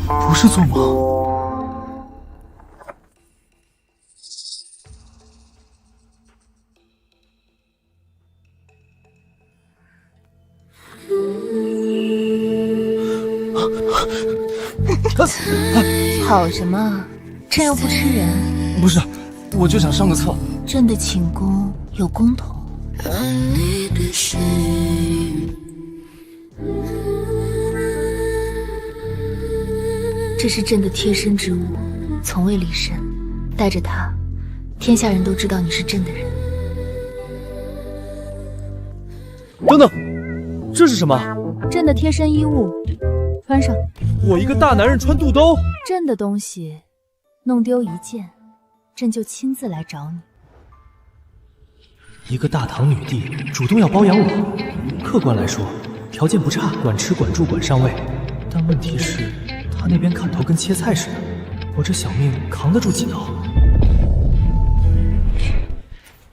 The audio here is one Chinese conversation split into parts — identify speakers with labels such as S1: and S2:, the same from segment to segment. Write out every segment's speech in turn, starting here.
S1: 不是做梦。
S2: 吵什么？朕又不吃人。
S1: 不是，我就想上个厕。
S2: 朕的寝宫有公统。这是朕的贴身之物，从未离身。带着它，天下人都知道你是朕的人。
S1: 等等，这是什么？
S2: 朕的贴身衣物，穿上。
S1: 我一个大男人穿肚兜？
S2: 朕的东西弄丢一件，朕就亲自来找你。
S1: 一个大唐女帝主动要包养我，客观来说，条件不差，管吃管住管上位。但问题是，她那边砍头跟切菜似的，我这小命扛得住几刀？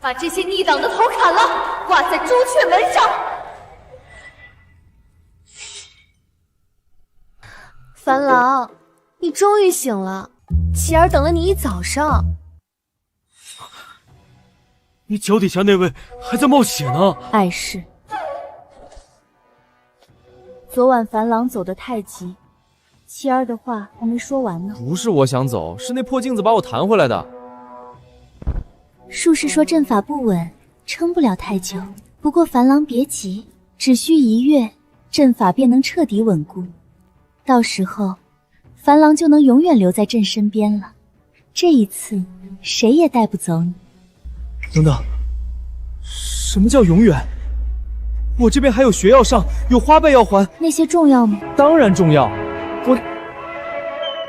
S2: 把这些逆党的头砍了，挂在朱雀门上。樊郎，你终于醒了，琪儿等了你一早上。
S1: 你脚底下那位还在冒血呢。
S2: 碍事。昨晚樊郎走得太急，琪儿的话还没说完呢。
S3: 不是我想走，是那破镜子把我弹回来的。
S2: 术士说阵法不稳，撑不了太久。不过樊郎别急，只需1月，阵法便能彻底稳固。到时候，樊郎就能永远留在朕身边了。这一次，谁也带不走你。
S1: 等等，什么叫永远？我这边还有学要上，有花呗要还。
S2: 那些重要吗？
S1: 当然重要。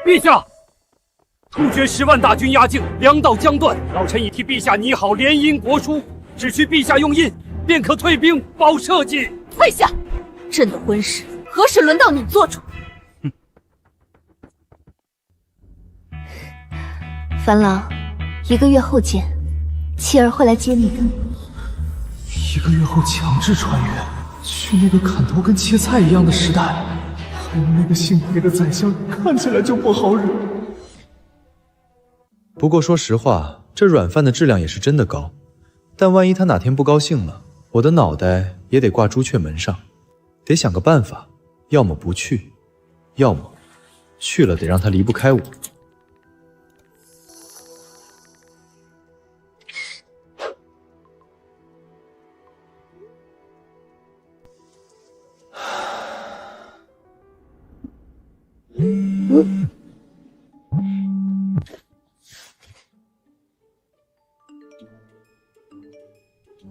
S4: 陛下，突厥10万大军压境，粮道将断，老臣已替陛下拟好联姻国书，只需陛下用印，便可退兵保社稷。
S2: 退下！朕的婚事何时轮到你做主？樊郎，1个月后见，妻儿会来接你的。
S1: 1个月后强制穿越，去那个砍头跟切菜一样的时代，还有那个姓裴的宰相，看起来就不好惹。
S5: 不过说实话，这软饭的质量也是真的高，但万一他哪天不高兴了，我的脑袋也得挂朱雀门上，得想个办法，要么不去，要么去了得让他离不开我。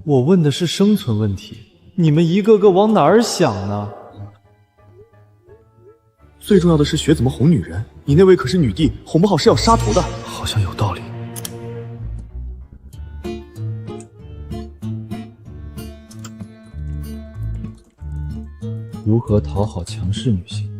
S1: 我问的是生存问题，你们一个个往哪儿想呢？最重要的是学怎么哄女人，你那位可是女帝，哄不好是要杀头的。好像有道理。
S5: 如何讨好强势女性？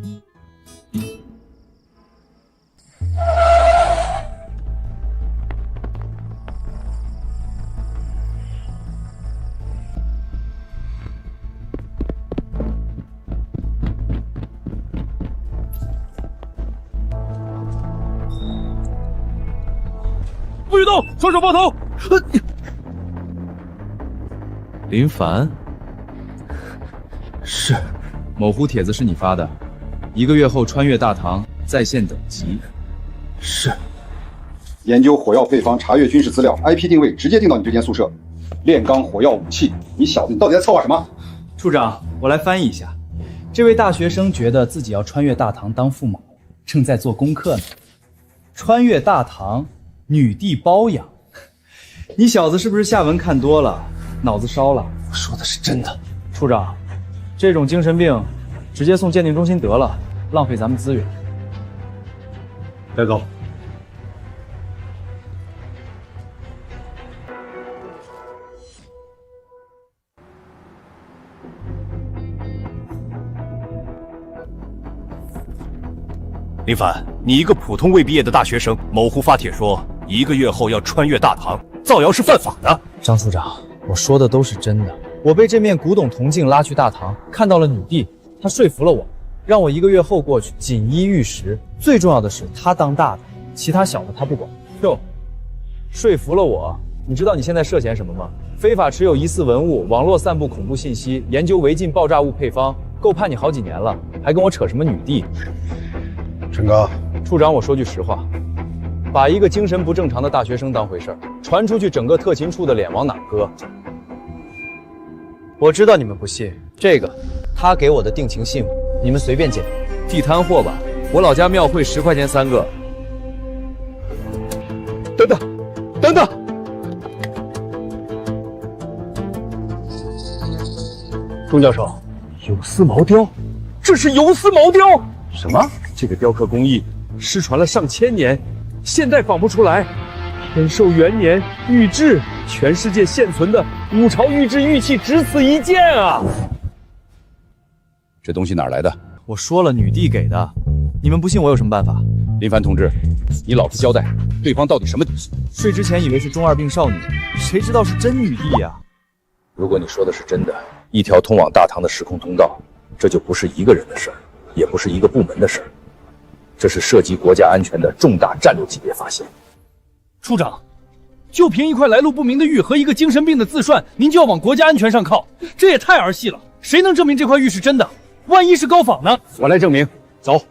S4: 不许动，双手抱头。
S3: 林凡，
S1: 是。
S3: 某乎帖子是你发的，1个月后穿越大唐，在线等级。
S1: 是。
S6: 研究火药配方，查阅军事资料 ，IP 定位直接定到你这间宿舍。炼钢火药武器，你小子你到底在策划什么？
S7: 处长，我来翻译一下。这位大学生觉得自己要穿越大唐当驸马，正在做功课呢。穿越大唐，女帝包养。你小子是不是下文看多了，脑子烧了？
S1: 我说的是真的。
S7: 处长，这种精神病直接送鉴定中心得了，浪费咱们资源。
S6: 带走。
S4: 林凡，你一个普通未毕业的大学生，某乎发帖说1个月后要穿越大唐，造谣是犯法的。
S7: 张处长，我说的都是真的。我被这面古董铜镜拉去大唐，看到了女帝，她说服了我，让我1个月后过去，锦衣玉食。最重要的是，他当大的，其他小的他不管。哟，说服了我。你知道你现在涉嫌什么吗？非法持有疑似文物，网络散布恐怖信息，研究违禁爆炸物配方，够判你好几年了，还跟我扯什么女帝？
S6: 陈刚，
S7: 处长，我说句实话，把一个精神不正常的大学生当回事儿，传出去，整个特勤处的脸往哪搁？我知道你们不信，这个他给我的定情信物，你们随便捡。
S3: 地摊货吧，我老家庙会10块钱3个。
S4: 等等，等等！钟教授，有丝毛雕，这是游丝毛雕！什么？这个雕刻工艺失传了上千年，现代仿不出来。天寿元年玉制，全世界现存的5朝玉制玉器只此一件啊！
S3: 这东西哪儿来的？
S7: 我说了，女帝给的。你们不信我有什么办法？
S3: 林凡同志，你老实交代，对方到底什么底细？
S7: 睡之前以为是中二病少女，谁知道是真女帝呀！
S3: 如果你说的是真的，一条通往大唐的时空通道，这就不是一个人的事儿，也不是一个部门的事儿，这是涉及国家安全的重大战略级别发现。
S4: 处长，就凭一块来路不明的玉和一个精神病的自涮，您就要往国家安全上靠，这也太儿戏了！谁能证明这块玉是真的？万一是高仿呢？
S8: 我来证明。走，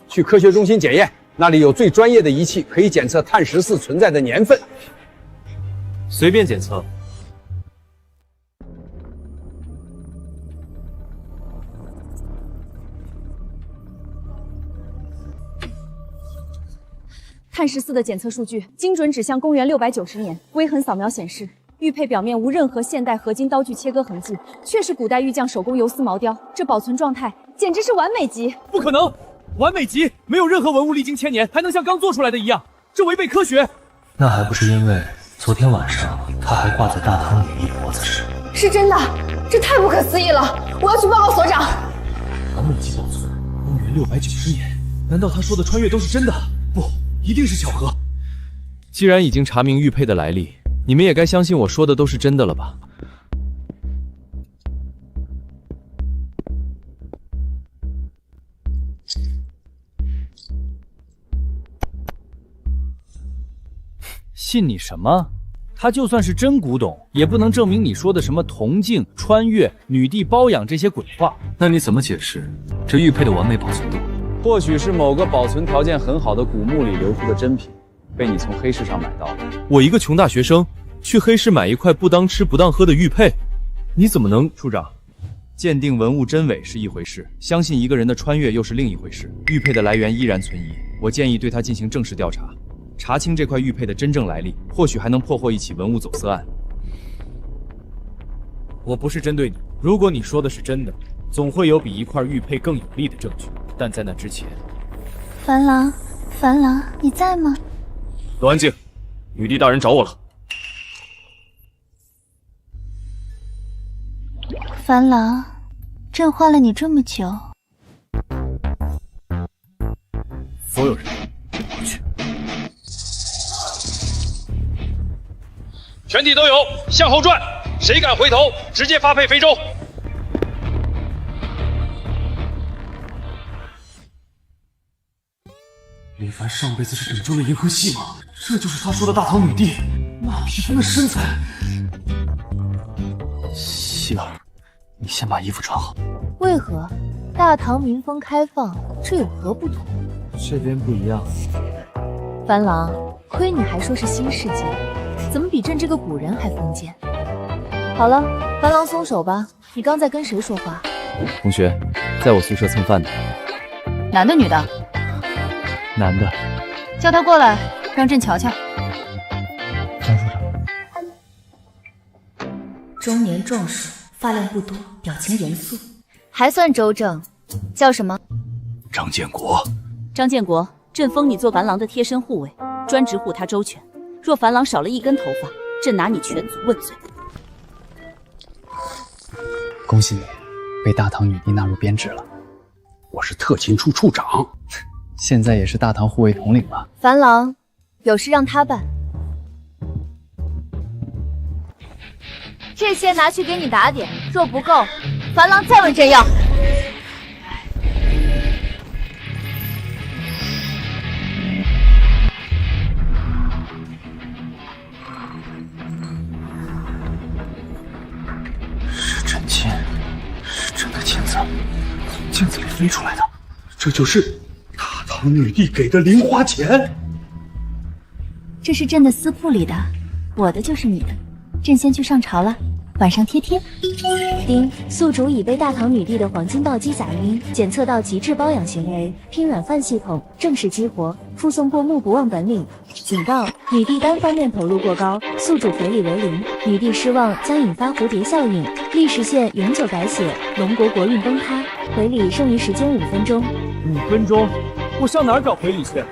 S8: 去科学中心检验，那里有最专业的仪器，可以检测碳14存在的年份。
S1: 随便检测。
S9: 碳14的检测数据精准指向公元690年，微痕扫描显示，玉佩表面无任何现代合金刀具切割痕迹，确是古代玉匠手工游丝毛雕，这保存状态简直是完美级！
S4: 不可能，完美级，没有任何文物历经千年还能像刚做出来的一样，这违背科学。
S1: 那还不是因为昨天晚上他还挂在大唐女帝脖子上。
S9: 是真的，这太不可思议了！我要去报告所长。
S4: 完美级保存，公元690年，难道他说的穿越都是真的？不，一定是巧合。
S3: 既然已经查明玉佩的来历，你们也该相信我说的都是真的了吧？
S4: 信你什么？他就算是真古董，也不能证明你说的什么铜镜、穿越、女帝包养这些鬼话。
S1: 那你怎么解释这玉佩的完美保存度？
S3: 或许是某个保存条件很好的古墓里流出的真品，被你从黑市上买到的。我一个穷大学生，去黑市买一块不当吃不当喝的玉佩，你怎么能？处长，鉴定文物真伪是一回事，相信一个人的穿越又是另一回事。玉佩的来源依然存疑，我建议对他进行正式调查，查清这块玉佩的真正来历，或许还能破获一起文物走私案。
S4: 我不是针对你，如果你说的是真的，总会有比一块玉佩更有力的证据。但在那之前，
S2: 樊郎，樊郎，你在吗？
S4: 都安静，女帝大人找我了。
S2: 樊郎，朕唤了你这么久。
S4: 所有人回去。全体都有，向后转，谁敢回头，直接发配非洲。
S1: 林凡上辈子是拯救了银河系吗？这就是他说的大唐女帝，那披风的身材。希儿，你先把衣服穿好。
S2: 为何？大唐民风开放，这有何不同？
S7: 这边不一样。
S2: 樊郎，亏你还说是新世界，怎么比朕这个古人还封建？好了，樊郎松手吧，你刚在跟谁说话？
S3: 同学，在我宿舍蹭饭的。
S2: 男的女的？
S3: 男的。
S2: 叫他过来，让朕瞧瞧。
S1: 张署长。
S2: 中年壮硕，发量不多，表情严肃，还算周正。叫什么？
S1: 张建国。
S9: 张建国，朕封你做樊郎的贴身护卫，专职护他周全。若樊郎少了一根头发，朕拿你全族问罪。
S10: 恭喜你，被大唐女帝纳入编制了。
S8: 我是特勤处处长，
S10: 现在也是大唐护卫统领了。
S2: 樊郎，有事让他办。这些拿去给你打点，若不够，樊郎再问朕要。
S4: 镜子里飞出来的，这就是大唐女帝给的零花钱。
S2: 这是朕的私铺里的，我的就是你的。朕先去上朝了，晚上贴贴。
S11: 丁，宿主已被大唐女帝的黄金暴击砸晕，检测到极致包养行为，拼软饭系统正式激活，附送过目不忘本领。警告：女帝单方面投入过高，宿主回礼为零。女帝失望将引发蝴蝶效应，历史线永久改写，龙国国运崩塌。回礼剩余时间5分钟。
S3: 5分钟？我上哪儿找回礼去？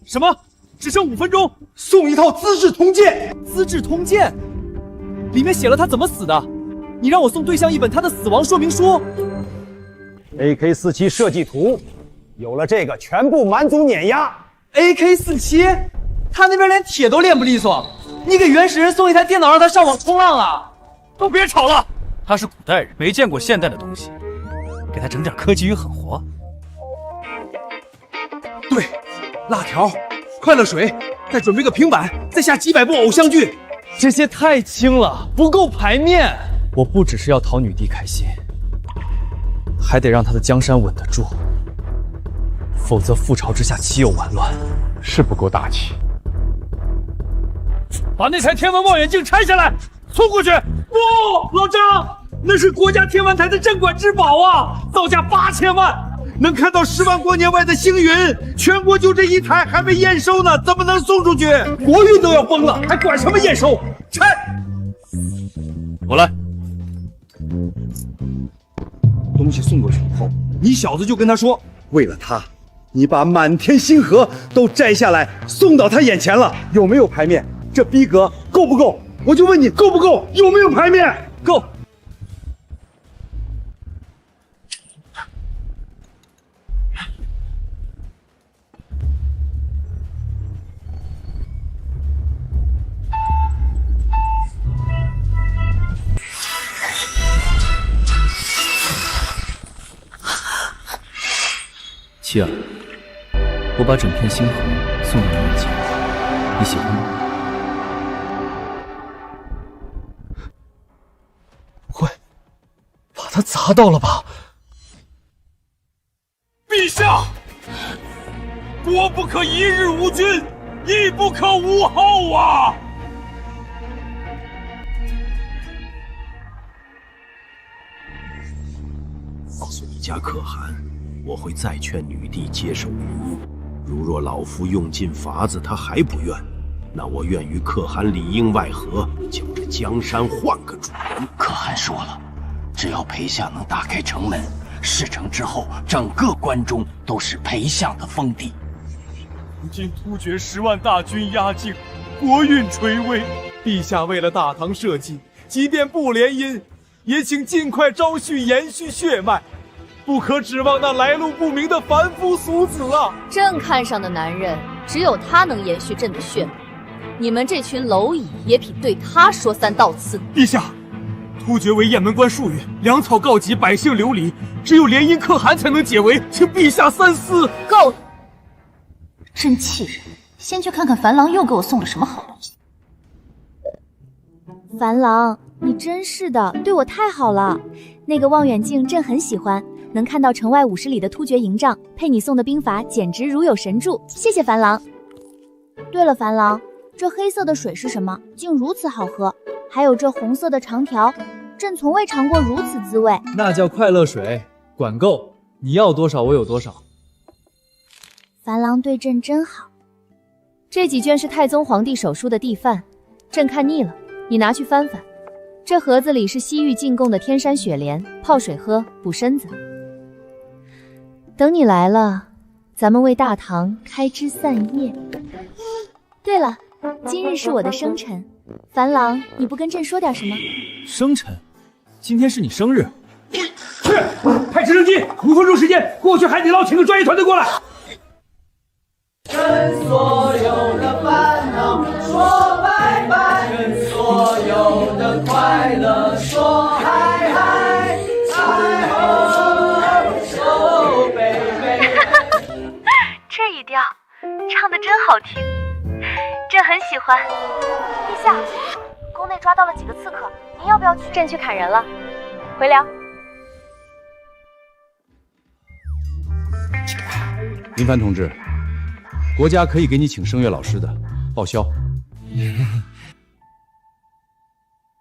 S3: 什么？只剩5分钟？
S4: 送一套《资治通鉴》。
S3: 《资治通鉴》里面写了他怎么死的，你让我送对象一本他的死亡说明书。
S8: AK47 设计图，有了这个，全部蛮族碾压。
S7: AK47，他那边连铁都练不利索，你给原始人送一台电脑让他上网冲浪啊？
S3: 都别吵了，他是古代人，没见过现代的东西，给他整点科技与狠活。
S4: 对，辣条、快乐水，再准备个平板，再下几百部偶像剧。
S3: 这些太轻了，不够牌面。我不只是要讨女帝开心，还得让她的江山稳得住，否则覆巢之下岂有完卵？
S4: 是不够大气。
S3: 把那台天文望远镜拆下来，送过去。不，老张，那是国家天文台的镇馆之宝啊，造价8000万，能看到10万光年外的星云，全国就这一台，还没验收呢，怎么能送出去？国运都要崩了，还管什么验收？拆！我来。
S4: 东西送过去以后，你小子就跟他说，为了他，你把满天星河都摘下来送到他眼前了，有没有牌面？这逼格够不够？我就问你够不够？有没有牌面？
S3: 够。妻儿，我把整片星河送到你眼前，你喜欢吗？
S4: 不会把他砸到了吧？
S3: 陛下，国不可一日无君，亦不可无后啊！
S12: 告诉你家可汗，我会再劝女帝接受礼物。如若老夫用尽法子，她还不愿，那我愿与可汗里应外合，叫这江山换个主人。
S13: 可汗说了，只要裴相能打开城门，事成之后，整个关中都是裴相的封地。
S3: 如今突厥10万大军压境，国运垂危。陛下为了大唐社稷，即便不联姻，也请尽快招婿延续血脉。不可指望那来路不明的凡夫俗子啊！
S9: 朕看上的男人，只有他能延续朕的血脉。你们这群蝼蚁也匹对他说3道四。
S3: 陛下，突厥为雁门关戍狱，粮草告急，百姓流离，只有联姻可汗才能解围，请陛下三思。
S2: 够了，真气人！先去看看樊郎又给我送了什么好东西。
S9: 樊郎，你真是的，对我太好了。那个望远镜朕很喜欢。能看到城外50里的突厥营帐，配你送的兵法，简直如有神助。谢谢樊郎。对了，樊郎，这黑色的水是什么？竟如此好喝。还有这红色的长条，朕从未尝过如此滋味。
S3: 那叫快乐水，管够，你要多少我有多少。
S9: 樊郎对朕真好。这几卷是太宗皇帝手书的地范，朕看腻了，你拿去翻翻。这盒子里是西域进贡的天山雪莲，泡水喝，补身子。等你来了，咱们为大唐开枝散叶。对了，今日是我的生辰，樊郎，你不跟朕说点什么？
S3: 生辰？今天是你生日？
S4: 去，派直升机，5分钟时间，过去海底捞请个专业团队过来。
S14: 跟所有的烦恼说拜拜，跟所有的快乐说嗨嗨，嗨哦，baby。
S2: 这一调唱得真好听，朕很喜欢。陛下，
S9: 宫内抓到了几个刺客，您要不要去？朕去砍人了，回聊。
S8: 林凡同志，国家可以给你请声乐老师的，报销。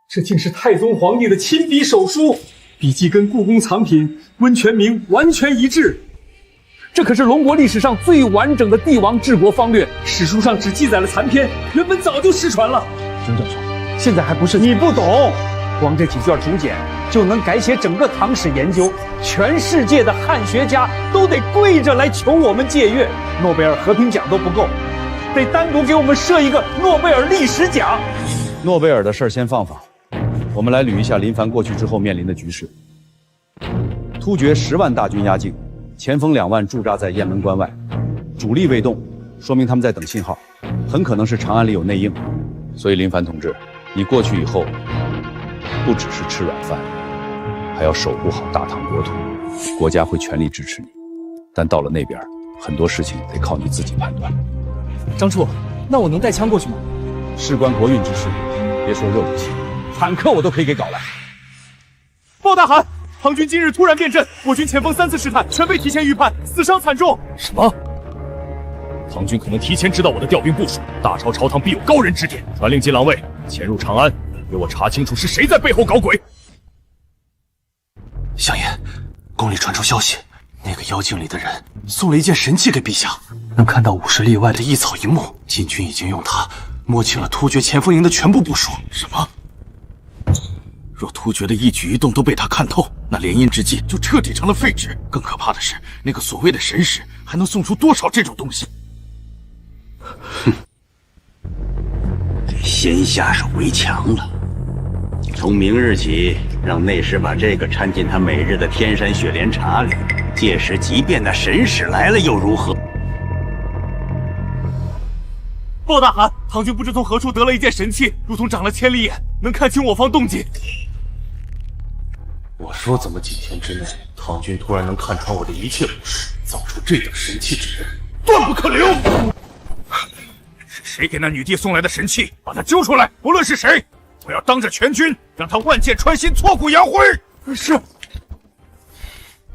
S4: 这竟是太宗皇帝的亲笔手书，笔迹跟故宫藏品温泉铭完全一致。这可是龙国历史上最完整的帝王治国方略，史书上只记载了残篇，原本早就失传了。
S8: 钟教授，现在还不是你不懂，光这几卷竹简就能改写整个唐史研究，全世界的汉学家都得跪着来求我们借阅，诺贝尔和平奖都不够，得单独给我们设一个诺贝尔历史奖。诺贝尔的事儿先放放，我们来捋一下林凡过去之后面临的局势。突厥10万大军压境，前锋2万驻扎在雁门关外，主力未动，说明他们在等信号，很可能是长安里有内应。所以林凡同志，你过去以后，不只是吃软饭，还要守护好大唐国土，国家会全力支持你。但到了那边，很多事情得靠你自己判断。
S1: 张处，那我能带枪过去吗？
S8: 事关国运之事，别说热武器，坦克我都可以给搞来。
S3: 报大汗，唐军今日突然变阵，我军前锋3次试探全被提前预判，死伤惨重。什么？唐军可能提前知道我的调兵部署，大朝朝堂必有高人指点，传令金狼卫潜入长安，给我查清楚是谁在背后搞鬼。
S12: 相爷，宫里传出消息，那个妖境里的人送了一件神器给陛下，能看到50里外的一草一木。禁军已经用它摸清了突厥前锋营的全部部署。什么？若突厥的一举一动都被他看透，那联姻之计就彻底成了废纸。更可怕的是，那个所谓的神使还能送出多少这种东西？
S13: 哼，先下手为强了。从明日起，让内侍把这个掺进他每日的天山雪莲茶里。届时，即便那神使来了又如何？
S3: 报大汗，唐军不知从何处得了一件神器，如同长了千里眼，能看清我方动静。
S12: 我说怎么几天之内，唐军突然能看穿我的一切武士，造出这等神器之人，断不可留！
S3: 是谁给那女帝送来的神器？把她揪出来！无论是谁，我要当着全军，让他万箭穿心，挫骨扬灰！是。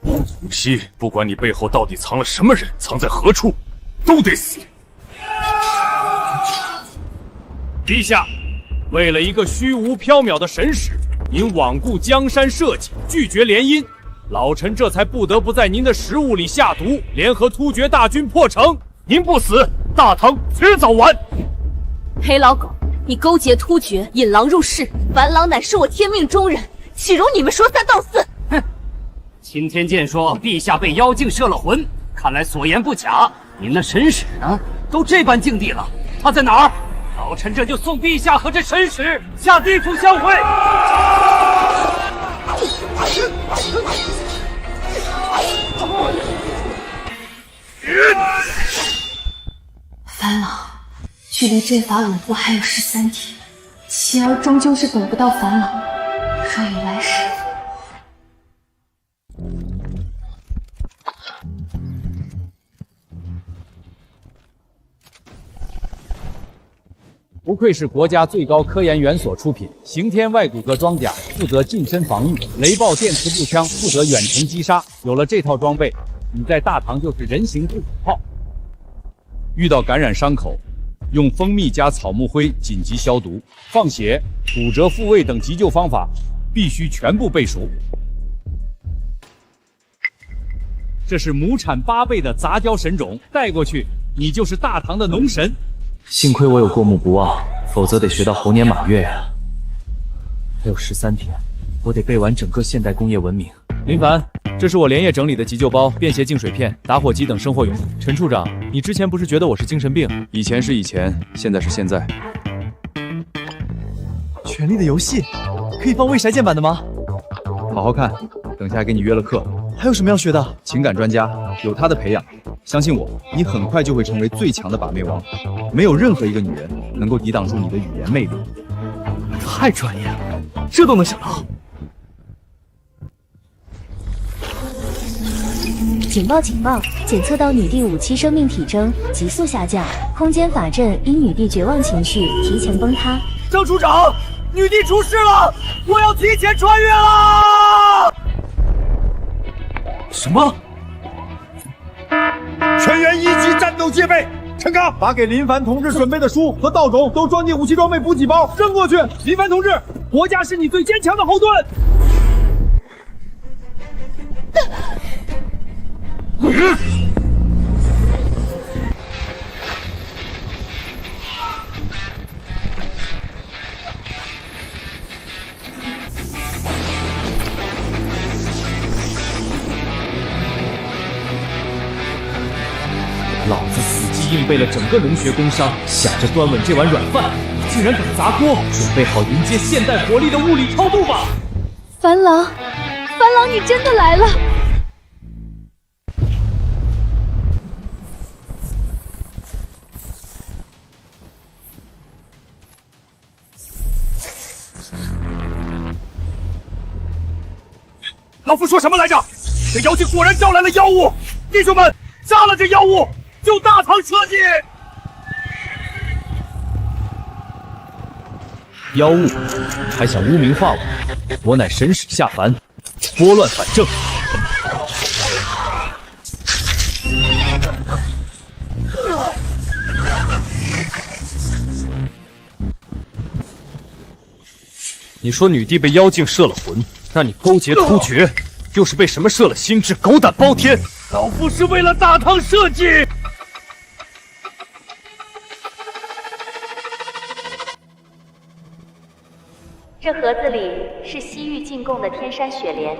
S3: 无锡，不管你背后到底藏了什么人，藏在何处，都得死。陛下，为了一个虚无缥缈的神使，您罔顾江山社稷，拒绝联姻，老臣这才不得不在您的食物里下毒，联合突厥大军破城。您不死，大唐迟早完。
S9: 黑老狗，你勾结突厥，引狼入室，樊郎乃是我天命中人，岂容你们说三道四？
S15: 哼！钦天监说陛下被妖精摄了魂，看来所言不假。您那神使呢？都这般境地了，他在哪儿？老臣这就送陛下和这神使下地府相会。
S16: 樊郎，距离阵法稳固还有13天，妻儿终究是等不到樊郎。若有来世，
S7: 不愧是国家最高科研园所出品，刑天外骨骼装甲负责近身防御，雷暴电磁步枪负责远程击杀。有了这套装备，你在大唐就是人形步枪炮。遇到感染伤口，用蜂蜜加草木灰紧急消毒，放血、骨折复位等急救方法必须全部背熟。这是亩产8倍的杂交神种，带过去你就是大唐的农神。
S1: 幸亏我有过目不忘，否则得学到猴年马月呀。还有13天，我得背完整个现代工业文明。
S3: 林凡，这是我连夜整理的急救包、便携净水片、打火机等生活用品。陈处长，你之前不是觉得我是精神病？
S8: 以前是以前，现在是现在。
S1: 权力的游戏可以放未筛键版的吗？
S8: 好好看，等下给你约了课。
S1: 还有什么要学的？
S8: 情感专家，有他的培养，相信我，你很快就会成为最强的把妹王。没有任何一个女人能够抵挡住你的语言魅力。
S1: 太专业了，这都能想到。
S11: 警报！警报！检测到女帝武器生命体征急速下降，空间法阵因女帝绝望情绪提前崩塌。
S1: 张处长，
S15: 女帝出事了！我要提前穿越了！
S4: 什么？全员一级战斗戒备！陈刚，把给林凡同志准备的书和道种都装进武器装备补给包，扔过去。林凡同志，国家是你最坚强的后盾。
S3: 老子死记硬背了整个农学工商，想着端稳这碗软饭，你竟然敢砸锅！准备好迎接现代火力的物理超度吧！
S2: 樊郎，樊郎，你真的来了！
S4: 老夫说什么来着？这妖精果然招来了妖物！弟兄们，杀了这妖物！救大唐社稷！
S3: 妖物还想污名化我？我乃神使下凡，拨乱反正。你说女帝被妖精摄了魂，那你勾结突厥，又是被什么摄了心智？狗胆包天！
S4: 老夫是为了大唐社稷！
S11: 这盒子里是西域进贡的天山雪莲，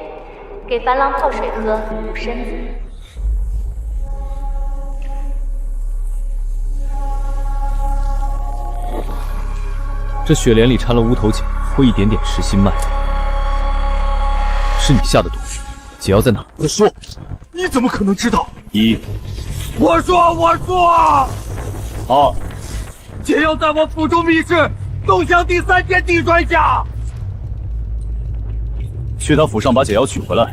S11: 给樊郎泡水喝，补身子。
S3: 这雪莲里掺了乌头碱，会一点点噬心脉。是你下的毒，解药在哪？
S4: 我说，你怎么可能知道？
S15: 我说。
S4: 好，
S15: 解药在我府中密室东厢第3间地砖下。
S4: 去他府上把解药取回来，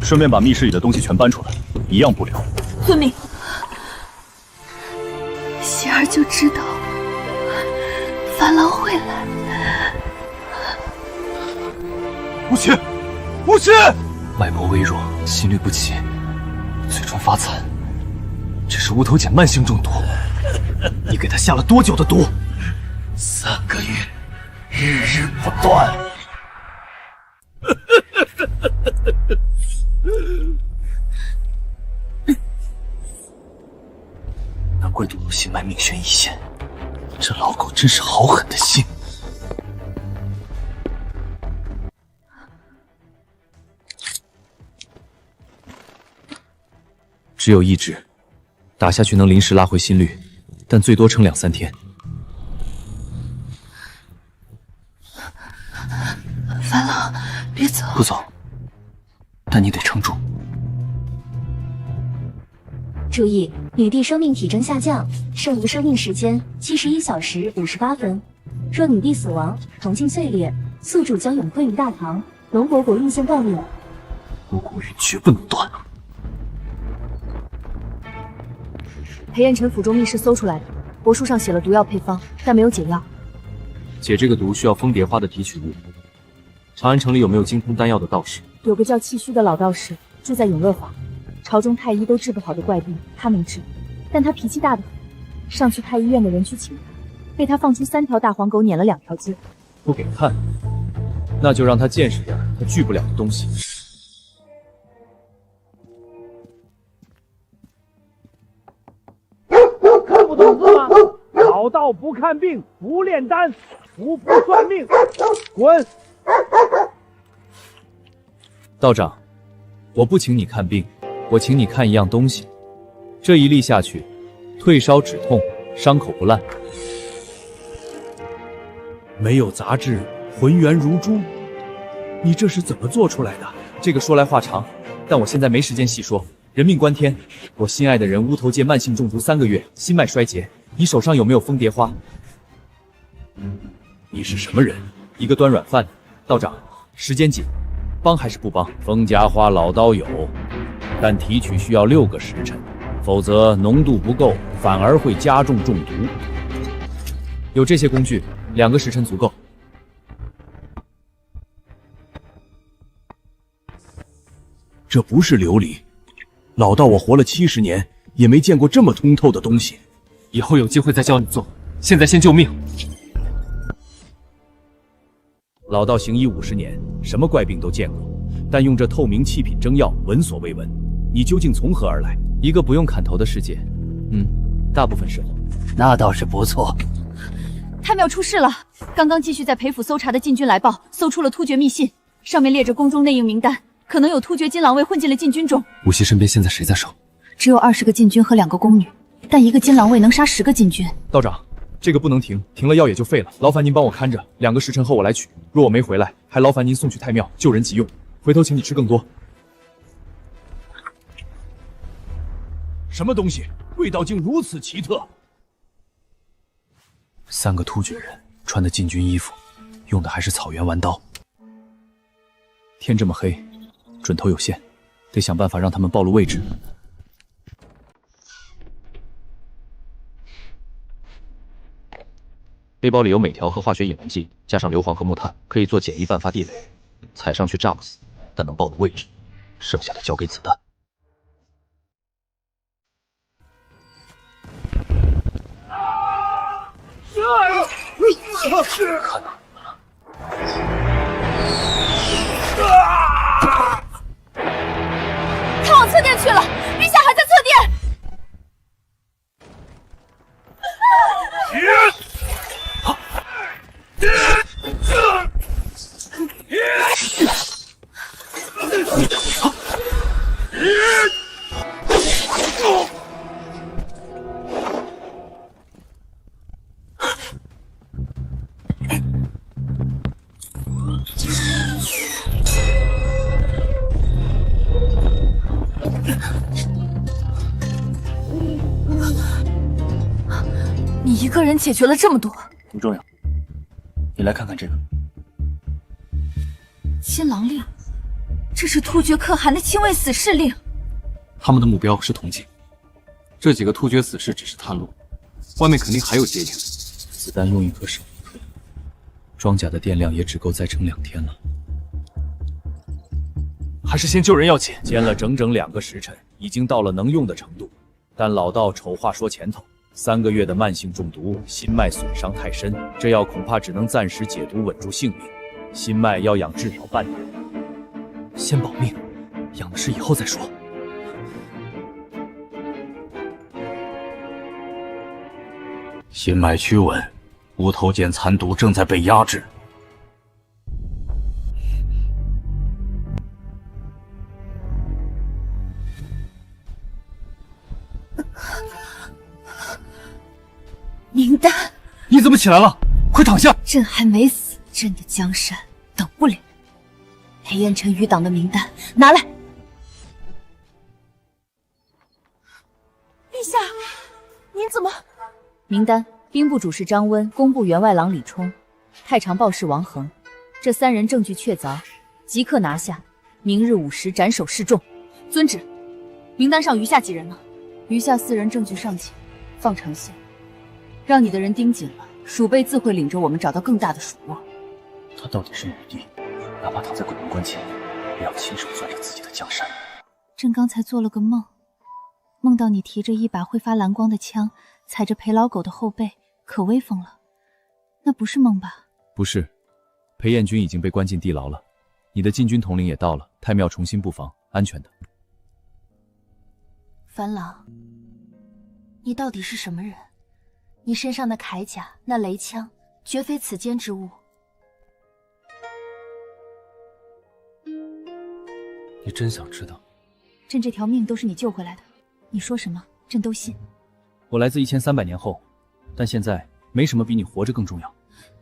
S4: 顺便把密室里的东西全搬出来，一样不留。
S16: 遵命。喜儿就知道樊郎会来。
S4: 母亲，母亲！
S1: 脉搏微弱，心律不齐，嘴唇发惨，这是乌头碱慢性中毒。你给他下了多久的毒
S12: ？3个月，日日不断。
S1: 难怪毒入心脉，命悬一线。这老狗真是好狠的心。只有一支，打下去能临时拉回心率，但最多撑2-3天。
S16: 樊郎，别走！
S1: 不走，但你得撑住。
S11: 注意，女帝生命体征下降，剩余生命时间71小时58分。若女帝死亡，铜镜碎裂，宿主将永归于大唐，龙国国运线断裂。
S1: 我国运绝不能断。
S9: 裴彦辰府中密室搜出来的，帛书上写了毒药配方，但没有解药。
S3: 解这个毒需要蜂蝶花的提取物。长安城里有没有精通丹药的道士？
S9: 有个叫气虚的老道士，住在永乐坊。朝中太医都治不好的怪病，他能治，但他脾气大得很。上去太医院的人去请他，被他放出3条大黄狗撵了2条街。
S3: 不给看，那就让他见识点他拒不了的东西。
S8: 看不懂字吗？老道不看病，不炼丹，不算命，滚！
S3: 道长，我不请你看病，我请你看一样东西。这一粒下去，退烧止痛，伤口不烂。
S4: 没有杂质，浑圆如珠。你这是怎么做出来的？
S3: 这个说来话长，但我现在没时间细说。人命关天，我心爱的人乌头界慢性中毒3个月，心脉衰竭。你手上有没有蜂蝶花？
S4: 你是什么人？
S3: 一个端软饭的。道长，时间紧，帮还是不帮？
S13: 蜂夹花老刀有，但提取需要6个时辰，否则浓度不够，反而会加重中毒。
S3: 有这些工具，2个时辰足够。
S12: 这不是琉璃。老道，我活了70年，也没见过这么通透的东西。
S15: 以后有机会再教你做，现在先救命。
S3: 老道行医50年，什么怪病都见过，但用这透明器品蒸药，闻所未闻。你究竟从何而来？
S1: 一个不用砍头的世界，大部分时候。
S15: 那倒是不错。
S9: 太庙出事了！刚刚继续在裴府搜查的禁军来报，搜出了突厥密信，上面列着宫中内应名单，可能有突厥金狼卫混进了禁军中。
S10: 无锡身边现在谁在守？
S9: 只有20个禁军和2个宫女，但一个金狼卫能杀10个禁军。
S3: 道长，这个不能停，停了药也就废了。劳烦您帮我看着，2个时辰后我来取。若我没回来，还劳烦您送去太庙，救人急用。回头请你吃更多。
S12: 什么东西？味道竟如此奇特
S10: 3个突厥人穿的禁军衣服，用的还是草原弯刀。
S1: 天这么黑，准头有限，得想办法让他们暴露位置。
S17: 背包里有镁条和化学引燃剂，加上硫磺和木炭，可以做简易半发地雷。踩上去炸不死，但能暴露位置。剩下的交给子弹。
S10: 看哪！
S9: 他往侧殿去了，陛下还在侧殿。你一个人解决了这么多，
S10: 不重要。你来看看这个
S9: 金狼令，这是突厥可汗的亲卫死士令。
S10: 他们的目标是铜镜，这几个突厥死士只是探路，外面肯定还有接应。
S1: 子弹用1颗少1颗，装甲的电量也只够再撑2天了。
S3: 还是先救人要紧。煎了整整2个时辰，已经到了能用的程度。但老道丑话说前头，3个月的慢性中毒，心脉损伤太深，这药恐怕只能暂时解毒，稳住性命。心脉要养至少半年。
S1: 先保命，养的事以后再说。
S13: 心脉趋稳，无头剑残毒正在被压制。
S9: 名单，
S15: 你怎么起来了？快躺下！
S9: 朕还没死，朕的江山等不了。裴彦辰余党的名单拿来。陛下，您怎么？名单：兵部主事张温，工部员外郎李冲，太常报事王恒。这3人证据确凿，即刻拿下。明日午时斩首示众。遵旨。名单上余下几人呢？余下4人证据尚浅，放长线。让你的人盯紧了，鼠辈自会领着我们找到更大的鼠窝。
S10: 他到底是女帝，哪怕躺在鬼门关前，也要亲手攥着自己的江山。
S2: 朕刚才做了个梦，梦到你提着一把会发蓝光的枪，踩着裴老狗的后背，可威风了。那不是梦吧？
S3: 不是，裴彦君已经被关进地牢了，你的禁军统领也到了，太庙重新布防，安全的。
S2: 樊郎，你到底是什么人？你身上的铠甲，那雷枪，绝非此间之物。
S10: 你真想知道？
S2: 朕这条命都是你救回来的，你说什么，朕都信。
S1: 我来自1300年后，但现在没什么比你活着更重要。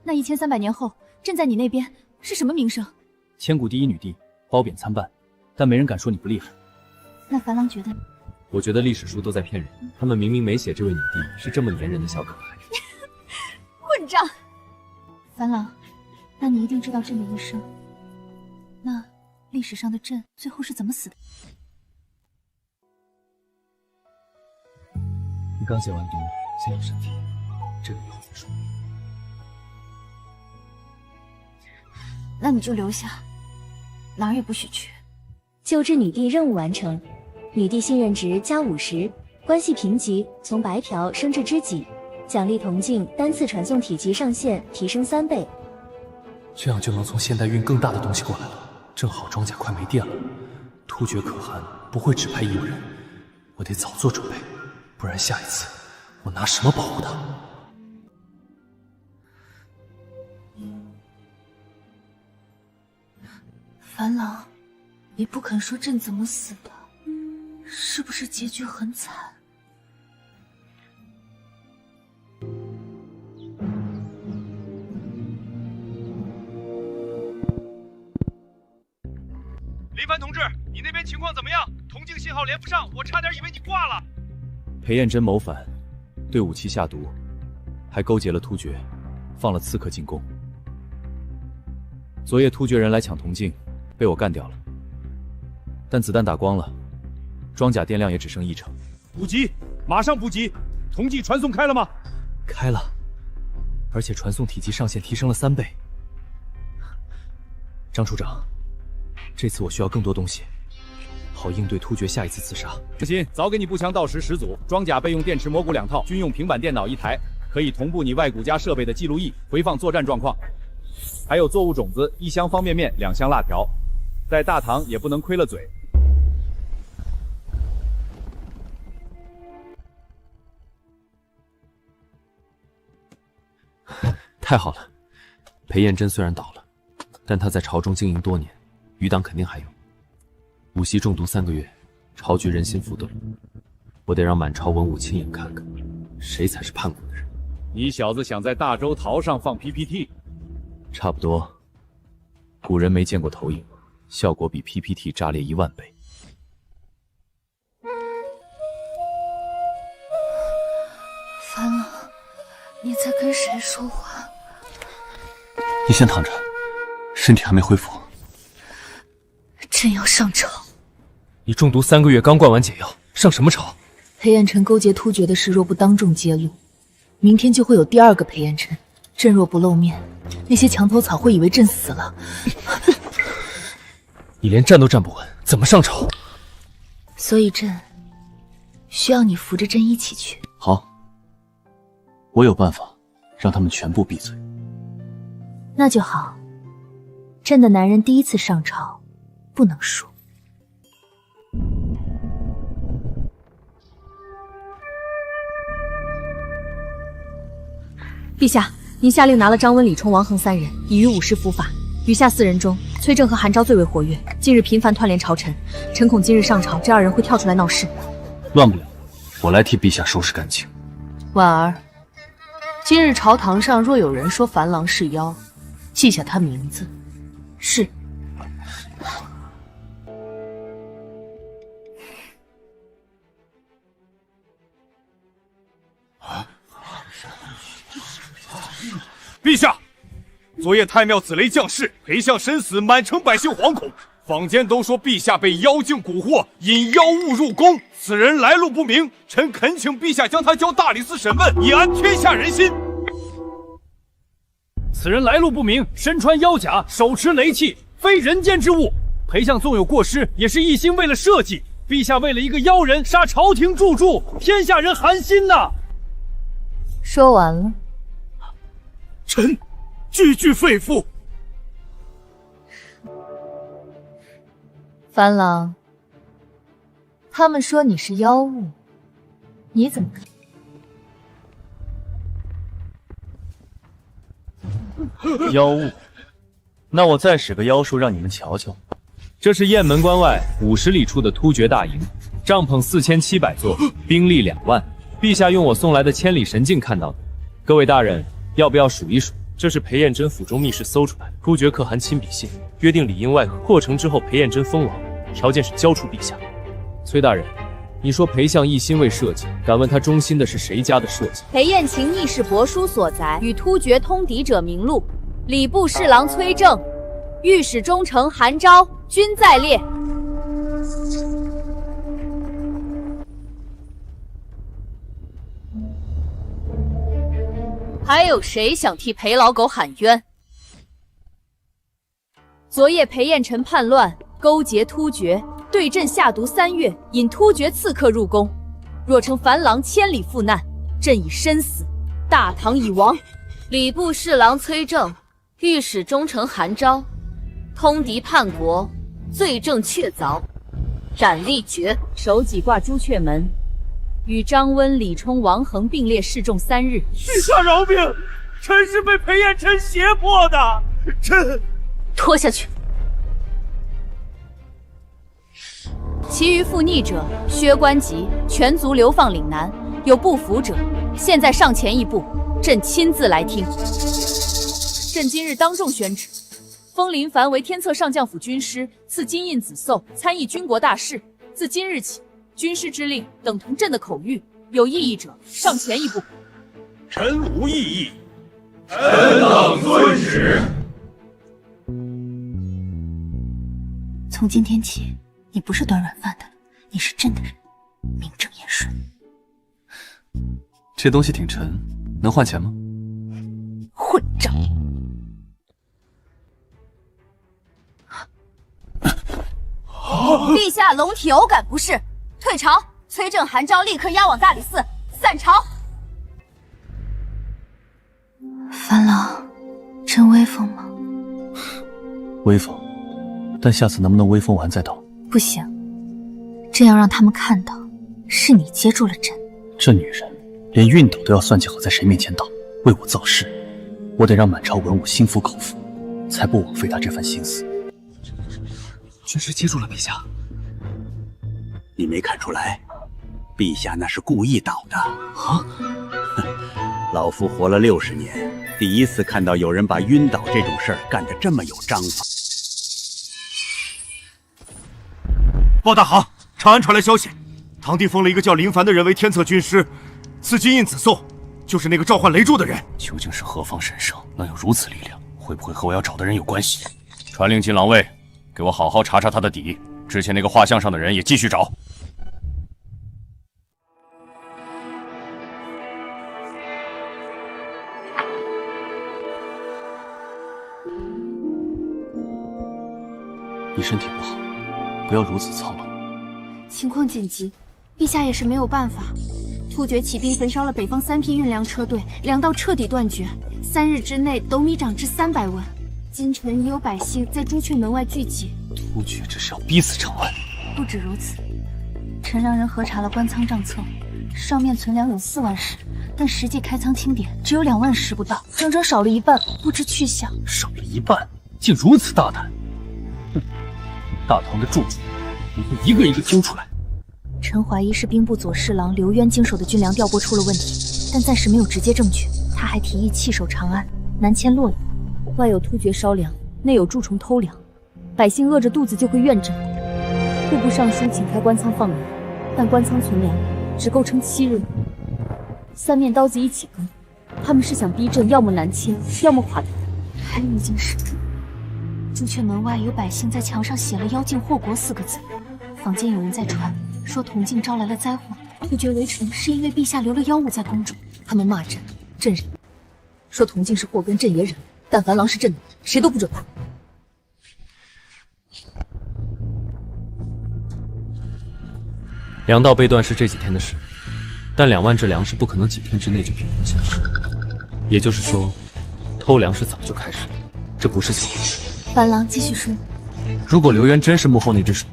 S9: 那1300年后，朕在你那边是什么名声？
S1: 千古第一女帝，褒贬参半，但没人敢说你不厉害。
S2: 那樊郎觉得？
S3: 我觉得历史书都在骗人，他们明明没写这位女帝是这么粘人的小可爱。
S9: 混账！
S2: 樊郎，那你一定知道朕的一生。那历史上的朕最后是怎么死的？
S1: 你刚写完毒，先养身体，这个以后再说。
S2: 那你就留下，哪儿也不许去。
S11: 救治女帝任务完成，女帝信任值加50，关系评级从白嫖升至知己，奖励铜镜单次传送体积上限提升3倍。
S1: 这样就能从现代运更大的东西过来了。正好装甲快没电了，突厥可汗不会只派义务人，我得早做准备，不然下一次我拿什么保护他？
S16: 樊郎，你不肯说朕怎么死的，是不是结局很惨？
S4: 林凡同志，你那边情况怎么样？铜镜信号连不上，我差点以为你挂了。
S3: 裴彦真谋反，对武器下毒，还勾结了突厥，放了刺客进宫。昨夜突厥人来抢铜镜，被我干掉了，但子弹打光了，装甲电量也只剩1成。
S4: 补给，马上补给！铜镜传送开了吗？
S1: 开了，而且传送体积上限提升了3倍。张处长，这次我需要更多东西，好应对突厥下一次刺杀。
S4: 放心，早给你步枪到时10组，装甲备用电池蘑菇2套，军用平板电脑1台，可以同步你外骨架设备的记录仪，回放作战状况。还有作物种子1箱方便面2箱辣条，在大唐也不能亏了嘴。
S3: 太好了，裴彦真虽然倒了，但他在朝中经营多年，余党肯定还有。武袭中毒3个月，朝局人心浮动，我得让满朝文武亲眼看看，谁才是叛国的人。
S4: 你小子想在大周桃上放 PPT？
S3: 差不多。古人没见过投影，效果比 PPT 炸裂1万倍。
S16: 樊郎，你在跟谁说话？
S10: 你先躺着，身体还没恢复。
S16: 朕要上朝。
S1: 你中毒3个月，刚灌完解药，上什么朝？
S16: 裴彦辰勾结突厥的事若不当众揭露，明天就会有第2个裴彦辰。朕若不露面，那些墙头草会以为朕死了。
S1: 你连站都站不稳，怎么上朝？
S16: 所以朕需要你扶着朕一起去。
S10: 好，我有办法让他们全部闭嘴。
S16: 那就好。朕的男人第一次上朝，不能输。
S9: 陛下，您下令拿了张温、李冲、王恒3人，已于武师伏法。余下4人中，崔正和韩昭最为活跃，近日频繁团联朝臣。臣恐今日上朝，这2人会跳出来闹事。
S10: 乱不了，我来替陛下收拾干净。
S18: 婉儿，今日朝堂上若有人说樊郎是妖，记下他名字。
S16: 是。
S4: 陛下，昨夜太庙紫雷降世，裴相身死，满城百姓惶恐。坊间都说陛下被妖精蛊惑，引妖物入宫，此人来路不明。臣恳请陛下将他交大理寺审问，以安天下人心。此人来路不明，身穿妖甲，手持雷器，非人间之物。裴相纵有过失，也是一心为了社稷。陛下为了一个妖人杀朝廷柱柱，天下人寒心呐！
S16: 说完了。
S4: 臣句句肺腑。
S16: 樊郎，他们说你是妖物，你怎么看？
S3: 妖物？那我再使个妖术让你们瞧瞧。这是雁门关外50里处的突厥大营，帐篷4700座，兵力2万。陛下用我送来的千里神镜看到的。各位大人，要不要数一数？这是裴彦真府中密室搜出来的，突厥可汗亲笔信，约定里应外合，破城之后裴彦真封王，条件是交出陛下。崔大人，你说裴相一心为社稷，敢问他忠心的是谁家的社稷？
S9: 裴彦秦密室帛书所载，与突厥通敌者名录，礼部侍郎崔正，御史中丞韩昭均在列。
S18: 还有谁想替裴老狗喊冤？
S9: 昨夜裴彦辰叛乱，勾结突厥，对阵下毒3月，引突厥刺客入宫，若称樊郎千里赴难，朕以身死，大唐已亡。
S18: 礼部侍郎崔正，御史中丞韩昭，通敌叛国，罪证确凿，斩立决。
S9: 手戟挂朱雀门，与张温、李冲、王恒并列示众3日。
S4: 陛下饶命！臣是被裴彦琛胁迫的，臣
S18: 拖下去。
S9: 其余附逆者，削官籍，全族流放岭南。有不服者，现在上前一步，朕亲自来听。朕今日当众宣旨，封林凡为天策上将府军师，赐金印紫绶，参议军国大事。自今日起，军师之令等同朕的口谕，有异议者上前一步。
S4: 臣无异议，
S14: 臣等遵旨。
S16: 从今天起，你不是端软饭的，你是朕的人，名正言顺。
S10: 这东西挺沉，能换钱吗？
S16: 混账！
S9: 陛下龙体偶感不适，退朝。崔正、韩昭立刻押往大理寺，散朝。
S16: 樊郎，真威风吗？
S10: 威风，但下次能不能威风完再斗？
S16: 不行，朕要让他们看到，是你接住了朕。
S10: 这女人连熨斗都要算计好在谁面前倒，为我造势，我得让满朝文武心服口服，才不枉费她这番心思。
S13: 军师接住了陛下，你没看出来，陛下那是故意倒的啊！老夫活了60年，第一次看到有人把晕倒这种事儿干得这么有章法。
S4: 报大行，长安传来消息，堂弟封了一个叫林凡的人为天策军师，赐金印紫绶，就是那个召唤雷柱的人。
S10: 究竟是何方神圣，能有如此力量？会不会和我要找的人有关系？传令进郎卫，给我好好查查他的底。之前那个画像上的人也继续找。你身体不好，不要如此操劳。
S16: 情况紧急，陛下也是没有办法。突厥起兵焚烧了北方3批运粮车队，粮道彻底断绝，3日之内斗米涨至300文。京城已有百姓在朱雀门外聚集。
S10: 突厥这是要逼死长安。
S16: 不止如此，臣让人核查了官仓账册，上面存粮有4万石，但实际开仓清点只有2万石不到，整整少了一半，不知去向。
S10: 少了一半，竟如此大胆！哼，大唐的柱子，你会一个一个揪出来。
S16: 臣怀疑是兵部左侍郎刘渊经手的军粮调拨出了问题，但暂时没有直接证据。他还提议弃守长安，南迁洛阳。
S9: 外有突厥烧粮，内有蛀虫偷粮，百姓饿着肚子就会怨朕。户部尚书请开官仓放粮，但官仓存粮只够撑7日。3面刀子一起割，他们是想逼朕要么南迁，要么垮台。
S16: 还有一件事，朱雀门外有百姓在墙上写了“妖精祸国”4个字，坊间有人在传说铜镜招来了灾祸，突厥围城是因为陛下留了妖物在宫中。
S9: 他们骂朕，朕忍；说铜镜是祸根，朕也忍。但樊郎是朕的，谁都不准碰。
S3: 粮道被断是这几天的事，但2万只粮食不可能几天之内就平衡下来。也就是说，偷粮食早就开始了，这不是小事。
S16: 樊郎继续说。
S3: 如果刘渊真是幕后那只手，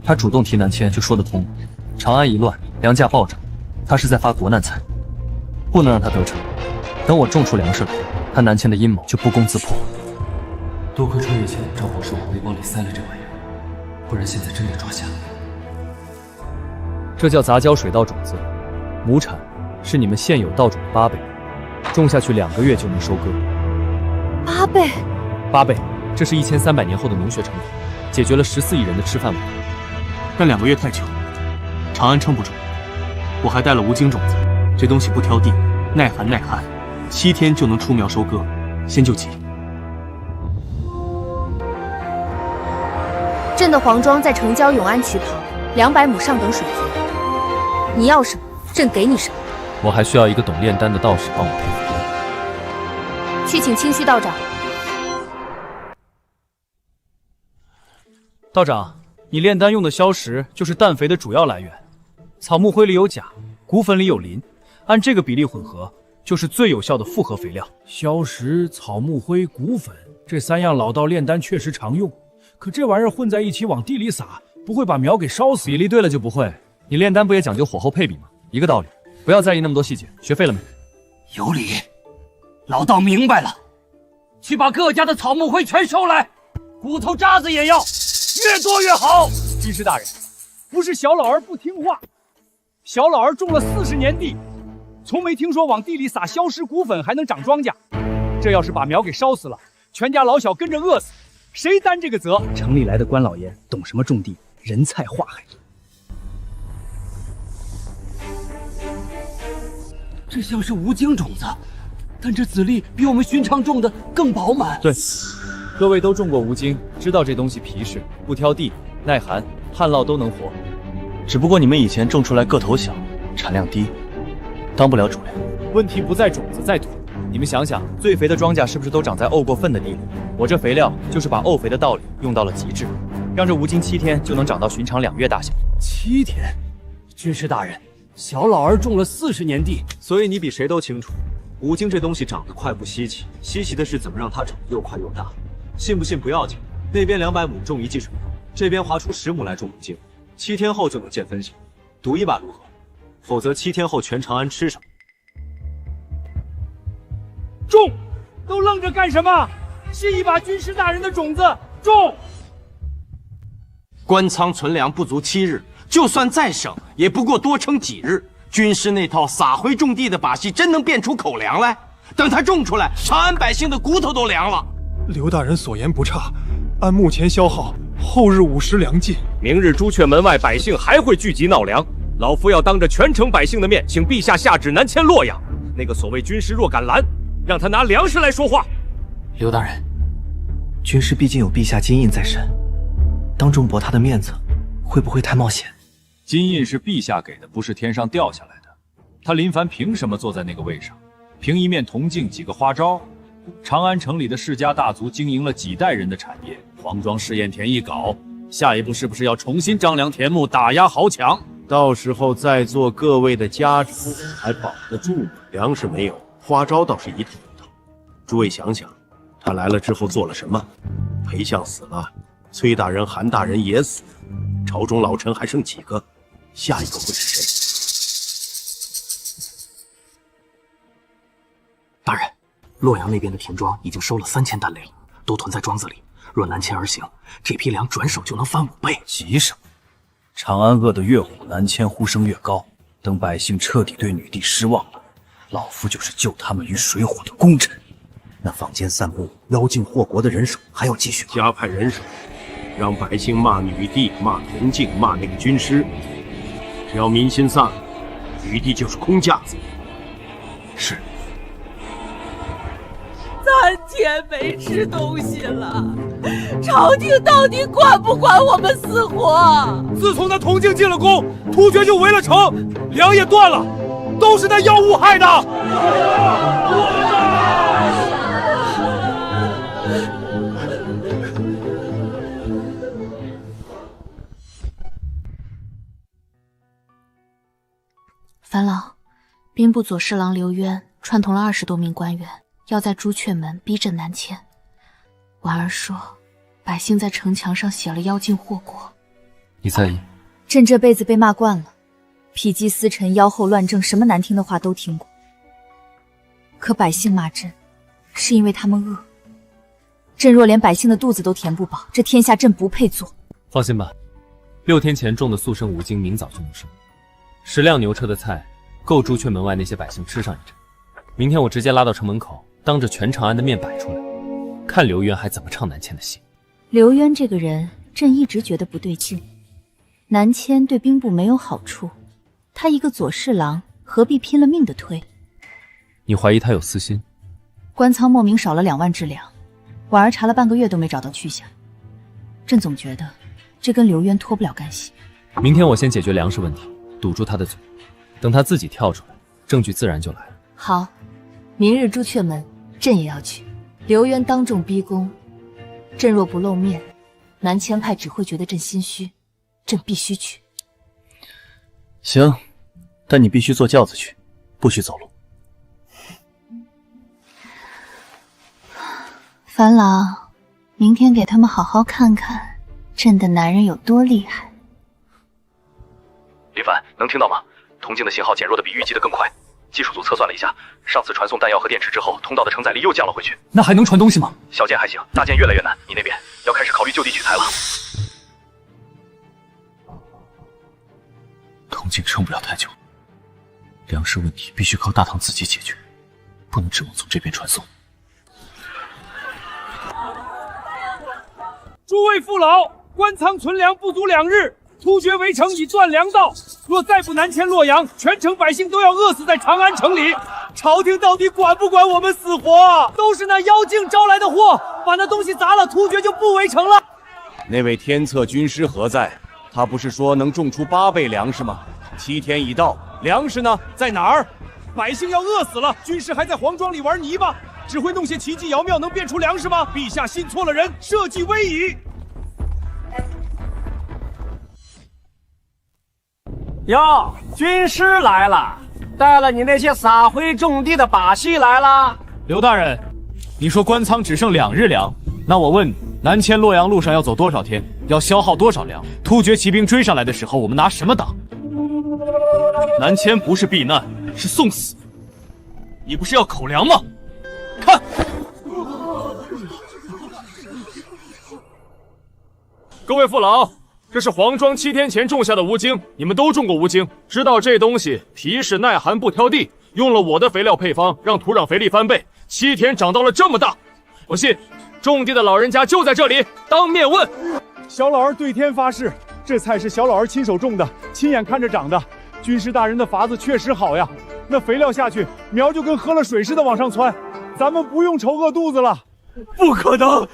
S3: 他主动提南迁就说得通。长安一乱，粮价暴涨，他是在发国难财，不能让他得逞。等我种出粮食来，他南迁的阴谋就不攻自破。多亏穿越前赵博士往背包里塞了这玩意儿，不然现在真得抓瞎。这叫杂交水稻种子，亩产是你们现有稻种的8倍，种下去2个月就能收割。
S16: 8倍
S3: ？8倍，这是1300年后的农学成果，解决了14亿人的吃饭问题。
S4: 但2个月太久，长安撑不住。我还带了无精种子，这东西不挑地，耐寒耐旱，7天就能出苗收割，先救急。
S16: 朕的黄庄在城郊永安渠旁，200亩上等水田。你要什么，朕给你什么。
S3: 我还需要一个懂炼丹的道士帮我配服药。
S16: 去请清虚道长。
S3: 道长，
S7: 你炼丹用的硝石就是氮肥的主要来源。草木灰里有钾，骨粉里有磷，按这个比例混合，就是最有效的复合肥料。
S8: 硝石、草木灰、骨粉这3样老道炼丹确实常用，可这玩意儿混在一起往地里撒，不会把苗给烧死？
S3: 比例对了就不会。你炼丹不也讲究火候配比吗？一个道理。不要在意那么多细节，学会了没？
S15: 有理，老道明白了。去把各家的草木灰全收来，骨头渣子也要，越多越好。
S8: 军师大人，不是小老儿不听话，小老儿种了40年地，从没听说往地里撒硝石骨粉还能长庄稼。这要是把苗给烧死了，全家老小跟着饿死，谁担这个责？
S7: 城里来的官老爷懂什么种地，人菜化海。
S15: 这像是无精种子，但这籽粒比我们寻常种的更饱满。
S3: 对，各位都种过无精，知道这东西皮实，不挑地，耐寒、旱涝都能活。只不过你们以前种出来个头小，产量低，当不了主粮。问题不在种子，在土。你们想想，最肥的庄稼是不是都长在沤过粪的地里？我这肥料就是把沤肥的道理用到了极致，让这无精7天就能长到寻常2月大小。
S15: 7天？军师大人，小老儿种了40年地，
S19: 所以你比谁都清楚，无精这东西长得快不稀奇，稀奇的是怎么让它长得又快又大。信不信不要紧，那边200亩种1季水稻，这边划出10亩来种无精，7天后就能见分晓。赌一把如何？否则7天后全长安吃什么？
S8: 种！都愣着干什么？信一把军师大人的种子，种！
S12: 官仓存粮不足7日，就算再省，也不过多撑几日。军师那套撒灰种地的把戏，真能变出口粮来？等他种出来，长安百姓的骨头都凉了。
S20: 刘大人所言不差，按目前消耗，后日5时粮尽。
S4: 明日朱雀门外百姓还会聚集闹粮，老夫要当着全城百姓的面，请陛下下旨南迁洛阳。那个所谓军师若敢拦，让他拿粮食来说话。
S1: 刘大人，军师毕竟有陛下金印在身，当众驳他的面子，会不会太冒险？
S3: 金印是陛下给的，不是天上掉下来的。他林凡凭什么坐在那个位上？凭一面铜镜几个花招？长安城里的世家大族经营了几代人的产业，黄庄试验田一搞，下一步是不是要重新张良田亩，打压豪强？
S12: 到时候在座各位的家主还保得住吗？粮食没有，花招倒是一套一套。诸位想想，他来了之后做了什么？裴相死了，崔大人、韩大人也死了，朝中老臣还剩几个？下一个会是谁？
S1: 大人，洛阳那边的田庄已经收了3000担粮了，都囤在庄子里。若南迁而行，这批粮转手就能翻5倍。
S7: 急什么？长安饿得越火，南迁呼声越高。等百姓彻底对女帝失望了，老夫就是救他们于水火的功臣。那坊间散布妖精祸国的人手还要继续吗？
S12: 加派人手，让百姓骂女帝、骂铜镜、骂那个军师。只要民心散了，女帝就是空架子。
S1: 是。
S18: 3天没吃东西了，朝廷到底管不管我们死活？
S4: 自从那铜镜进了宫，突厥就围了城，粮也断了，都是那妖物害的。
S16: 樊老，兵部左侍郎刘渊串通了20多名官员，要在朱雀门逼朕南迁。婉儿说，百姓在城墙上写了妖精祸国。
S3: 你在意？
S9: 朕这辈子被骂惯了，否极司臣、妖后乱政，什么难听的话都听过。可百姓骂朕，是因为他们饿。朕若连百姓的肚子都填不饱，这天下朕不配做。
S3: 放心吧，6天前种的速生无精，明早就能生。10辆牛车的菜，够朱雀门外那些百姓吃上一阵。明天我直接拉到城门口，当着全长安的面摆出来，看刘渊还怎么唱南迁的戏。
S9: 刘渊这个人，朕一直觉得不对劲。南迁对兵部没有好处，他一个左侍郎，何必拼了命的推？
S3: 你怀疑他有私心？
S9: 官仓莫名少了2万支粮，婉儿查了半个月都没找到去向。朕总觉得这跟刘渊脱不了干系。
S3: 明天我先解决粮食问题，堵住他的嘴，等他自己跳出来，证据自然就来了。
S9: 好，明日朱雀门，朕也要去。刘渊当众逼宫，朕若不露面，南迁派只会觉得朕心虚。朕必须去。
S7: 行，但你必须坐轿子去，不许走路。
S2: 樊老，明天给他们好好看看朕的男人有多厉害。
S17: 林凡，能听到吗？铜镜的信号减弱的比预计的更快。技术组测算了一下，上次传送弹药和电池之后，通道的承载力又降了回去。
S1: 那还能传东西吗？
S17: 小件还行，大件越来越难。你那边要开始考虑就地取材了。
S1: 铜镜撑不了太久，粮食问题必须靠大唐自己解决，不能指望从这边传送。
S8: 诸位父老，官仓存粮不足2日，突厥围城已断粮道，若再不南迁洛阳，全城百姓都要饿死在长安城里。朝廷到底管不管我们死活？都是那妖精招来的祸，把那东西砸了，突厥就不围城了。
S3: 那位天策军师何在？他不是说能种出8倍粮食吗？7天已到，粮食呢？在哪儿？
S8: 百姓要饿死了，军师还在黄庄里玩泥巴，只会弄些奇技瑶妙，能变出粮食吗？陛下信错了人，社稷危矣。
S15: 哟，军师来了，带了你那些撒灰种地的把戏来了。
S3: 刘大人，你说官仓只剩2日粮，那我问你，南迁洛阳路上要走多少天？要消耗多少粮？突厥骑兵追上来的时候，我们拿什么挡？南迁不是避难，是送死。你不是要口粮吗？看，
S4: 各位父老，这是黄庄7天前种下的无精，你们都种过无精，知道这东西皮实耐寒不挑地，用了我的肥料配方，让土壤肥力翻倍，7天长到了这么大。我信，种地的老人家就在这里，当面问。
S8: 小老儿对天发誓，这菜是小老儿亲手种的，亲眼看着长的。军师大人的法子确实好呀，那肥料下去，苗就跟喝了水似的往上窜，咱们不用愁饿肚子了。
S15: 不可能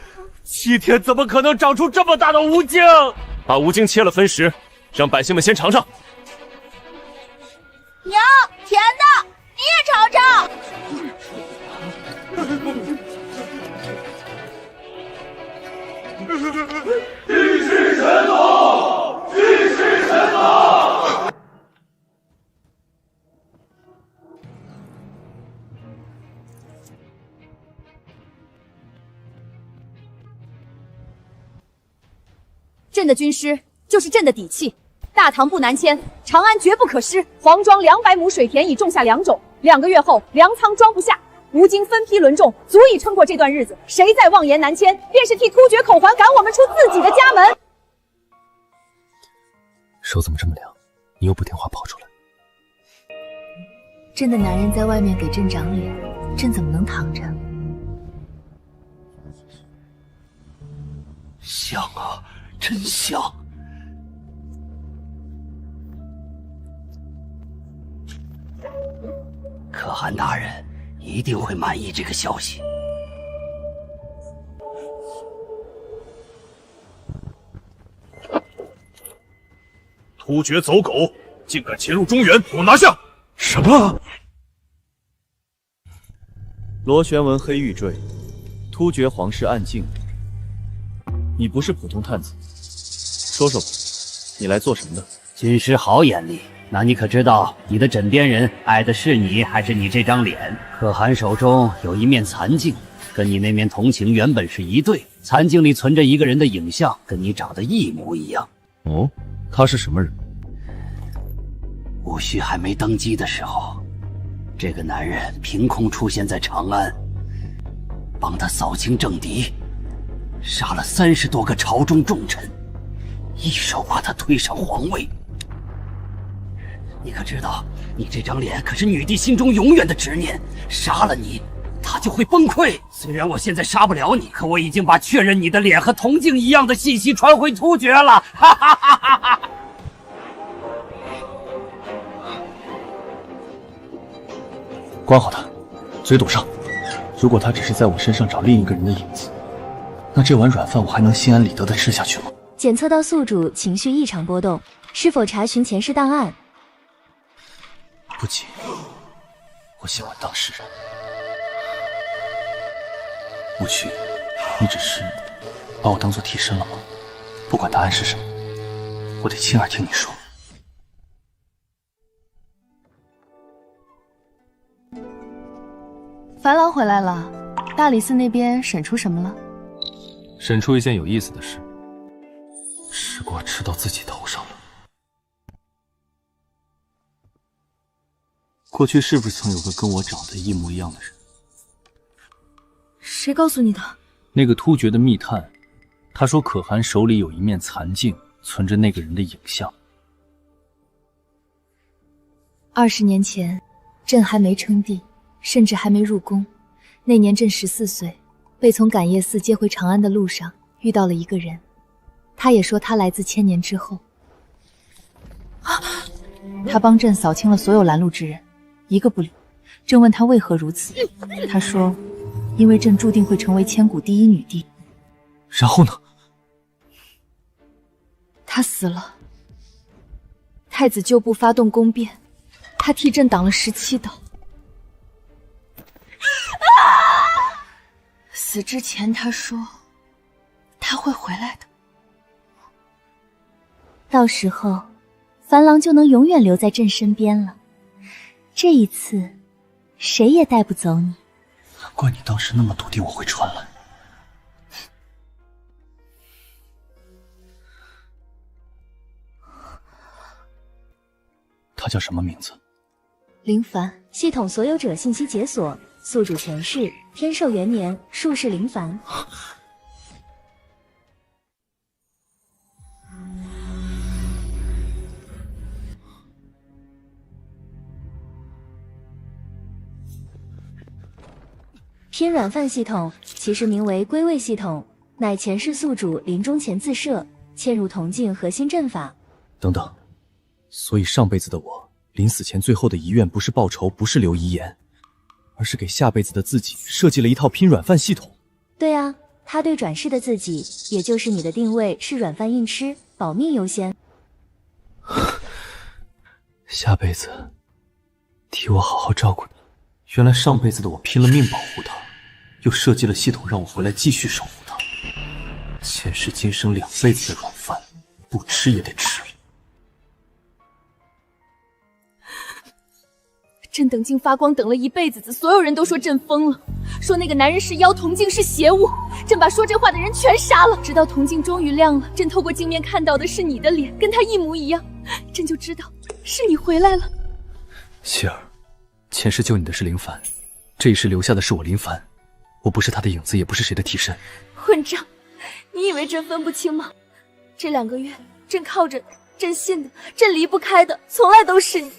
S15: ，7天怎么可能长出这么大的无精？
S4: 把无精切了分食，让百姓们先尝尝。
S14: 娘，甜的，你也尝尝。帝释神宗，帝释神宗。
S9: 朕的军师就是朕的底气，大唐不南迁，长安绝不可失。黄庄200亩水田已种下2种，2个月后粮仓装不下，无精分批轮种，足以撑过这段日子。谁再妄言南迁，便是替突厥口环赶我们出自己的家门。
S1: 手怎么这么凉？你又不听话跑出来。
S2: 朕的男人在外面给朕长脸，朕怎么能躺着？
S15: 香啊，真香！可汗大人一定会满意这个消息。
S4: 突厥走狗，竟敢潜入中原，给我拿下！
S3: 什么？螺旋纹黑玉坠，突厥皇室暗镜。你不是普通探子，说说吧，你来做什么的？
S15: 军师好眼力，那你可知道你的枕边人爱的是你，还是你这张脸？可汗手中有一面残镜，跟你那面铜镜原本是一对，残镜里存着一个人的影像，跟你长得一模一样。
S3: 哦，他是什么人？
S15: 戊戌还没登基的时候，这个男人凭空出现在长安，帮他扫清政敌，杀了30多个朝中重臣，一手把他推上皇位。你可知道，你这张脸可是女帝心中永远的执念，杀了你，她就会崩溃。虽然我现在杀不了你，可我已经把确认你的脸和铜镜一样的信息传回突厥了。哈哈哈哈哈！
S1: 关好他，嘴堵上。如果他只是在我身上找另一个人的影子，那这碗软饭我还能心安理得地吃下去吗？
S11: 检测到宿主情绪异常波动，是否查询前世档案？
S1: 不急，我喜欢当事人。无趣，你只是把我当做替身了吗？不管答案是什么，
S15: 我得亲耳听你说。
S16: 樊郎回来了，大理寺那边审出什么了？
S3: 审出一件有意思的事，吃瓜吃到自己头上了。
S15: 过去是不是曾有个跟我长得一模一样的人？
S16: 谁告诉你的？
S15: 那个突厥的密探，他说可汗手里有一面残镜，存着那个人的影像。
S2: 20年前，朕还没称帝，甚至还没入宫。那年朕14岁，被从感业寺接回长安的路上遇到了一个人，他也说他来自千年之后。他帮朕扫清了所有拦路之人，一个不留。朕问他为何如此，他说，因为朕注定会成为千古第一女帝。
S3: 然后呢？
S2: 他死了。太子旧部发动宫变，他替朕挡了17刀。死之前他说他会回来的，到时候樊郎就能永远留在朕身边了。这一次谁也带不走你。
S15: 难怪你当时那么笃定我会传来。他叫什么名字？
S2: 林凡。
S11: 系统所有者信息解锁，宿主前世：天寿元年，术士林凡。偏软饭系统其实名为归位系统，乃前世宿主临终前自设，嵌入铜镜核心阵法。
S3: 等等，所以上辈子的我临死前最后的遗愿不是报仇，不是留遗言，而是给下辈子的自己设计了一套拼软饭系统。
S11: 对啊，他对转世的自己，也就是你的定位是软饭硬吃，保命优先。
S3: 下辈子替我好好照顾你。原来上辈子的我拼了命保护他，又设计了系统让我回来继续守护他。前世今生2辈子的软饭，不吃也得吃。
S9: 朕等镜发光等了1辈子，所有人都说朕疯了，说那个男人是妖，铜镜是邪物。朕把说这话的人全杀了，直到铜镜终于亮了，朕透过镜面看到的是你的脸，跟他一模一样，朕就知道是你回来了。
S3: 希儿，前世救你的是林凡，这一世留下的是我林凡，我不是他的影子，也不是谁的替身。
S9: 混账！你以为朕分不清吗？这2个月，朕靠着朕信的，朕离不开的，从来都是你。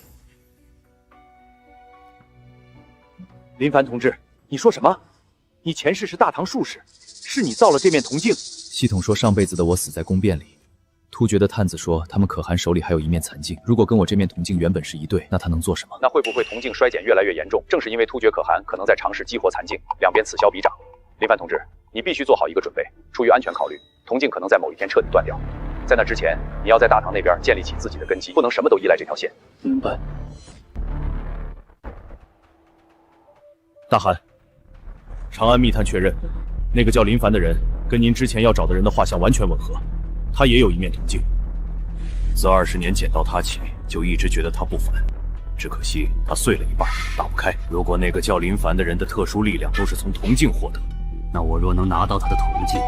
S4: 林凡同志，你说什么？你前世是大唐术士，是你造了这面铜镜？
S3: 系统说上辈子的我死在宫变里，突厥的探子说他们可汗手里还有一面残镜，如果跟我这面铜镜原本是一对，那他能做什么？
S6: 那会不会铜镜衰减越来越严重？正是因为突厥可汗可能在尝试激活残镜，两边此消彼长。林凡同志，你必须做好一个准备，出于安全考虑，铜镜可能在某一天彻底断掉。在那之前，你要在大唐那边建立起自己的根基，不能什么都依赖这条线。
S3: 明白。大汗，长安密探确认，那个叫林凡的人跟您之前要找的人的画像完全吻合，他也有一面铜镜。自20年捡到他起，就一直觉得他不凡，只可惜他碎了一半，打不开。如果那个叫林凡的人的特殊力量都是从铜镜获得，
S15: 那我若能拿到他的铜镜，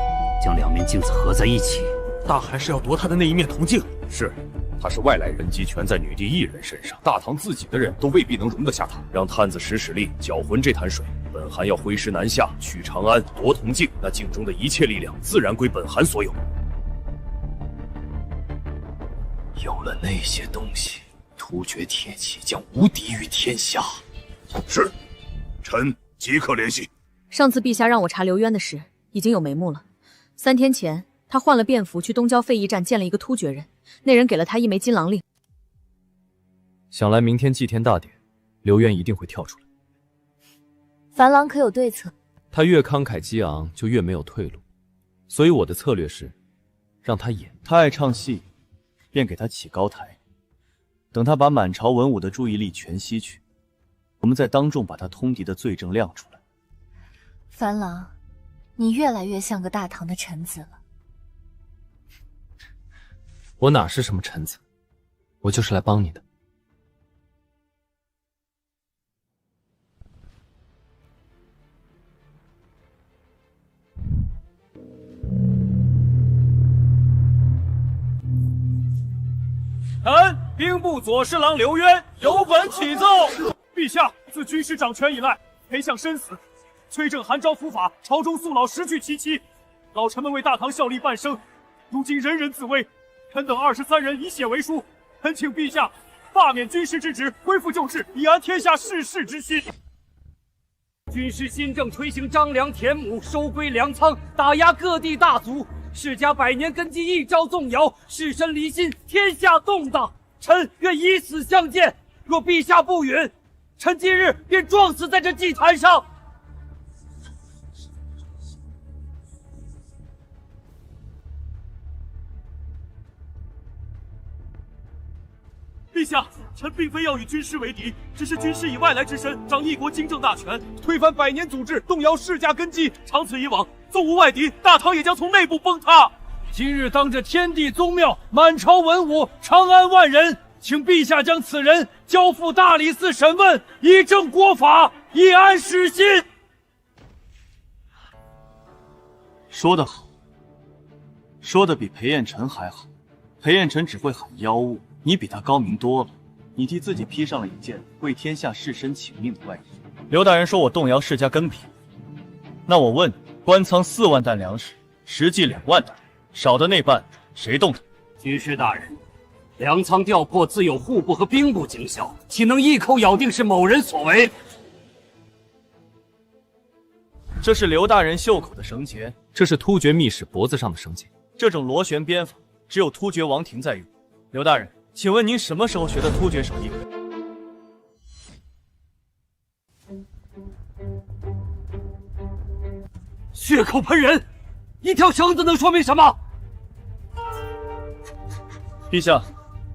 S15: 将2面镜子合在一起，
S20: 大汗是要夺他的那一面铜镜。
S3: 是，他是外来人机全在女帝一人身上，大唐自己的人都未必能容得下他。让探子使力搅浑这潭水，本汗要挥师南下，去长安夺铜镜，那镜中的一切力量自然归本汗所有。有了那些东西，突厥铁骑将无敌于天下。
S10: 是，臣即刻联系。
S9: 上次陛下让我查刘渊的事，已经有眉目了。3天前，他换了便服去东郊废驿站见了一个突厥人，那人给了他一枚金狼令。
S3: 想来明天祭天大典，刘渊一定会跳出来。
S2: 樊郎可有对策？
S3: 他越慷慨激昂，就越没有退路。所以我的策略是，让他演。
S7: 他爱唱戏，便给他起高台，等他把满朝文武的注意力全吸去，我们再当众把他通敌的罪证亮出来。
S2: 樊郎，你越来越像个大唐的臣子了。
S3: 我哪是什么臣子，我就是来帮你的。
S8: 臣兵部左侍郎刘渊有本启奏：陛下自军师掌权以来，陪相身死，崔正、韩昭伏法，朝中肃老失去其期，老臣们为大唐效力半生，如今人人自危。臣等23人以血为书，恳请陛下罢免军师之职，恢复旧制，以安天下世事之心。
S15: 军师新政推行张良田亩，收归粮仓，打压各地大族，世家百年根基一朝动摇，士绅离心，天下动荡。臣愿以死相见，若陛下不允，臣今日便撞死在这祭坛上。
S8: 陛下，臣并非要与军师为敌，只是军师以外来之身，掌一国经政大权，推翻百年祖制，动摇世家根基。长此以往，纵无外敌，大唐也将从内部崩塌。今日当着天地宗庙，满朝文武，长安万人，请陛下将此人交付大理寺审问，以正国法，以安史心。
S19: 说得好，说的比裴彦辰还好。裴彦辰只会喊妖物，你比他高明多了。你替自己披上了一件为天下士绅请命的外衣。刘大人说我动摇世家根皮，那我问你，官仓4万担粮食，实际2万担，少的那半谁动的？
S15: 军师大人，粮仓调破自有户部和兵部警校，岂能一口咬定是某人所为？
S19: 这是刘大人袖口的绳结，
S3: 这是突厥密使脖子上的绳结。
S19: 这种螺旋鞭法只有突厥王庭在用。刘大人，请问您什么时候学的突厥手艺？
S15: 血口喷人，一条绳子能说明什么？
S19: 陛下，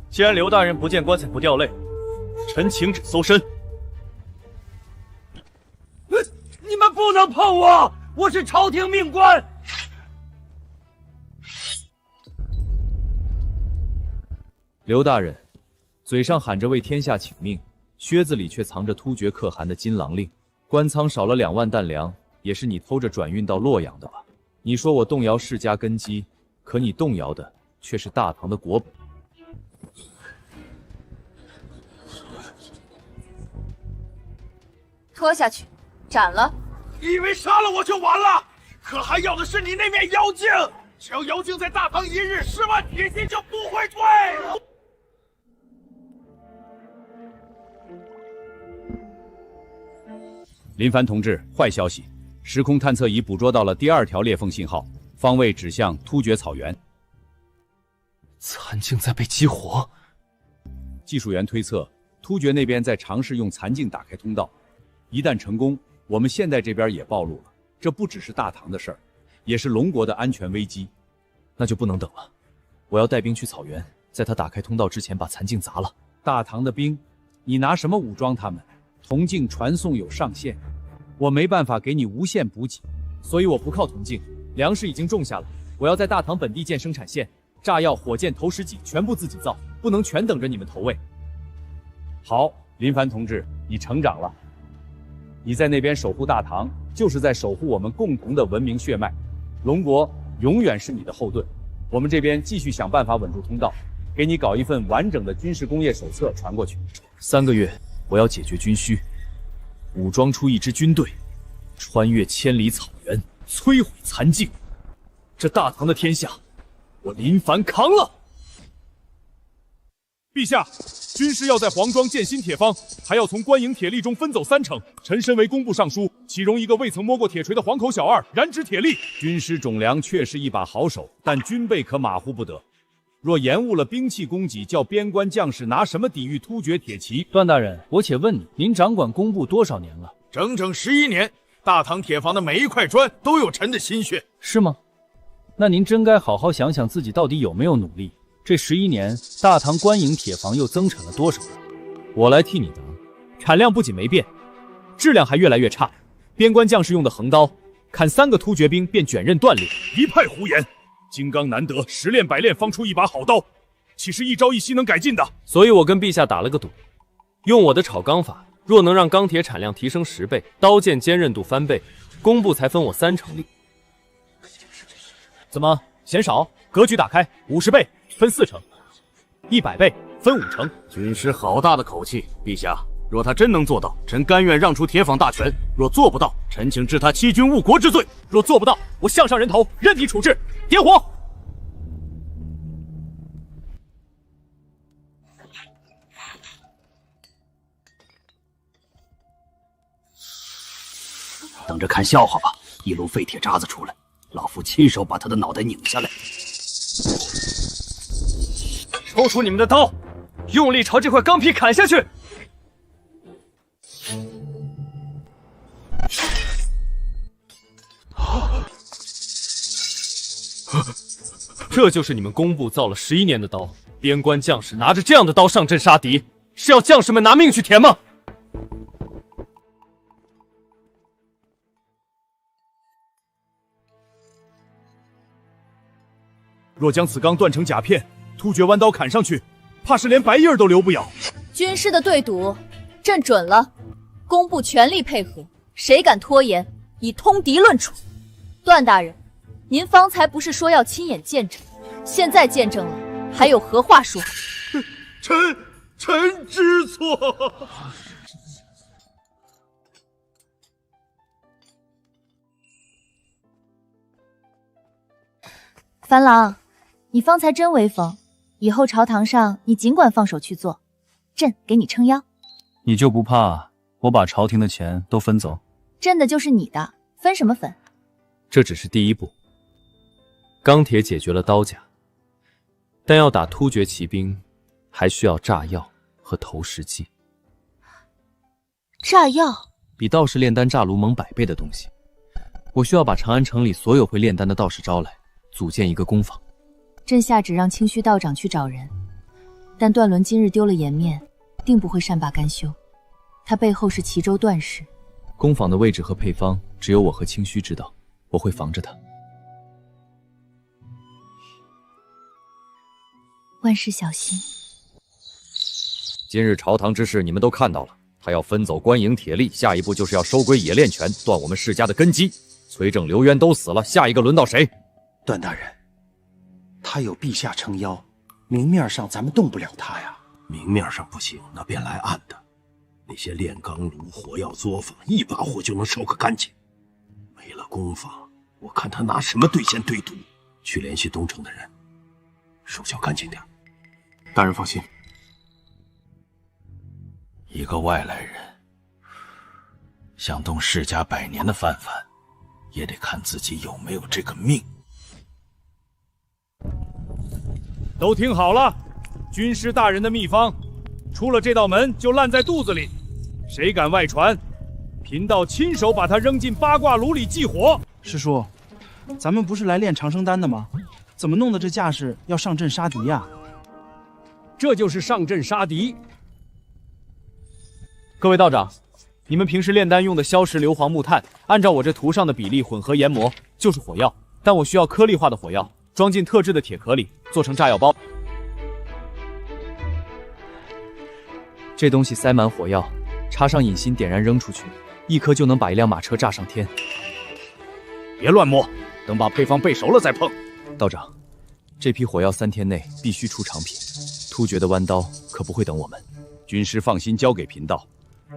S19: 既然刘大人不见棺材不掉泪，臣请旨搜身。
S15: 你们不能碰我，我是朝廷命官。
S3: 刘大人，嘴上喊着为天下请命，靴子里却藏着突厥可汗的金狼令。官仓少了2万担粮，也是你偷着转运到洛阳的吧？你说我动摇世家根基，可你动摇的却是大唐的国本。
S18: 拖下去，斩了！
S8: 以为杀了我就完了？可汗要的是你那面妖精！只要妖精在大唐1日，10万铁骑就不会退。
S6: 林凡同志，坏消息！时空探测仪捕捉到了第2条裂缝信号，方位指向突厥草原。
S3: 残镜在被激活。
S6: 技术员推测，突厥那边在尝试用残镜打开通道，一旦成功，我们现在这边也暴露了。这不只是大唐的事儿，也是龙国的安全危机。
S3: 那就不能等了，我要带兵去草原，在他打开通道之前把残镜砸了。
S6: 大唐的兵，你拿什么武装他们？铜镜传送有上限，我没办法给你无限补给，
S3: 所以我不靠铜镜。粮食已经种下了，我要在大唐本地建生产线，炸药、火箭、投石机全部自己造，不能全等着你们投喂。
S6: 好，林凡同志，你成长了。你在那边守护大唐，就是在守护我们共同的文明血脉。龙国永远是你的后盾。我们这边继续想办法稳住通道，给你搞一份完整的军事工业手册传过去。
S3: 3个月，我要解决军需，武装出一支军队，穿越千里草原，摧毁残镜。这大唐的天下，我林凡扛了。
S21: 陛下，军师要在黄庄建新铁坊，还要从官营铁力中分走3成。臣身为工部尚书，岂容一个未曾摸过铁锤的黄口小二染指铁力？
S6: 军师种粮确是一把好手，但军备可马虎不得。若延误了兵器供给，叫边关将士拿什么抵御突厥铁骑？
S7: 段大人，我且问你，您掌管工部多少年了？
S22: 整整11年。大唐铁坊的每一块砖都有臣的心血。
S7: 是吗？那您真该好好想想自己到底有没有努力。这11年，大唐官营铁坊又增产了多少？
S3: 我来替你答。产量不仅没变，质量还越来越差。边关将士用的横刀，砍3个突厥兵便卷刃断裂。
S21: 一派胡言！金刚难得，10练100练方出一把好刀。岂是一朝一夕能改进的？
S3: 所以我跟陛下打了个赌，用我的炒钢法，若能让钢铁产量提升10倍，刀剑坚韧度翻倍，工部才分我3成利。
S5: 怎么嫌少？格局打开，50倍分4成，100倍分5成。
S10: 军师好大的口气，陛下，若他真能做到，臣甘愿让出铁坊大权；若做不到，臣请治他欺君误国之罪。
S5: 若做不到，我项上人头，任你处置。点火！
S15: 等着看笑话吧！一路废铁渣子出来，老夫亲手把他的脑袋拧下来。
S5: 抽出你们的刀，用力朝这块钢坯砍下去！
S3: 这就是你们工部造了11年的刀，边关将士拿着这样的刀上阵杀敌，是要将士们拿命去填吗？
S21: 若将此钢断成甲片，突厥弯刀砍上去，怕是连白印都留不了。
S18: 军师的对赌，朕准了，工部全力配合，谁敢拖延，以通敌论处。段大人，您方才不是说要亲眼见证，现在见证了，还有何话说？
S21: 臣知错。
S2: 樊郎，你方才真威风，以后朝堂上你尽管放手去做，朕给你撑腰。
S7: 你就不怕我把朝廷的钱都分走？
S2: 朕的就是你的，分什么分？
S3: 这只是第一步。钢铁解决了刀甲，但要打突厥骑兵，还需要炸药和投石机。
S2: 炸药
S17: 比道士炼丹炸炉猛100倍的东西。我需要把长安城里所有会炼丹的道士招来，组建一个工坊。
S2: 朕下旨让清虚道长去找人，但段伦今日丢了颜面，定不会善罢甘休。他背后是齐州段氏。
S17: 工坊的位置和配方只有我和清虚知道，我会防着他。
S2: 万事小心。
S6: 今日朝堂之事你们都看到了，他要分走官营铁力，下一步就是要收归冶炼权，断我们世家的根基。崔正、刘渊都死了，下一个轮到谁？
S12: 段大人，他有陛下撑腰，明面上咱们动不了他呀。明面上不行，那便来暗的。那些炼钢炉、火药作坊，一把火就能烧个干净。没了工坊，我看他拿什么兑现对赌？去联系东城的人，手脚干净点。
S19: 大人放心。
S10: 一个外来人想动世家100年的饭碗，也得看自己有没有这个命。
S21: 都听好了，军师大人的秘方，出了这道门就烂在肚子里。谁敢外传，贫道亲手把他扔进八卦炉里祭火。
S13: 师叔，咱们不是来练长生丹的吗？怎么弄得这架势要上阵杀敌呀？
S21: 这就是上阵杀敌。
S5: 各位道长，你们平时炼丹用的硝石硫磺木炭，按照我这图上的比例混合研磨，就是火药。但我需要颗粒化的火药，装进特制的铁壳里，做成炸药包。
S17: 这东西塞满火药，插上引芯，点燃扔出去，一颗就能把一辆马车炸上天。
S21: 别乱摸，等把配方备熟了再碰。
S17: 道长，这批火药3天内必须出长品，突厥的弯刀可不会等我们。
S6: 军师放心交给贫道，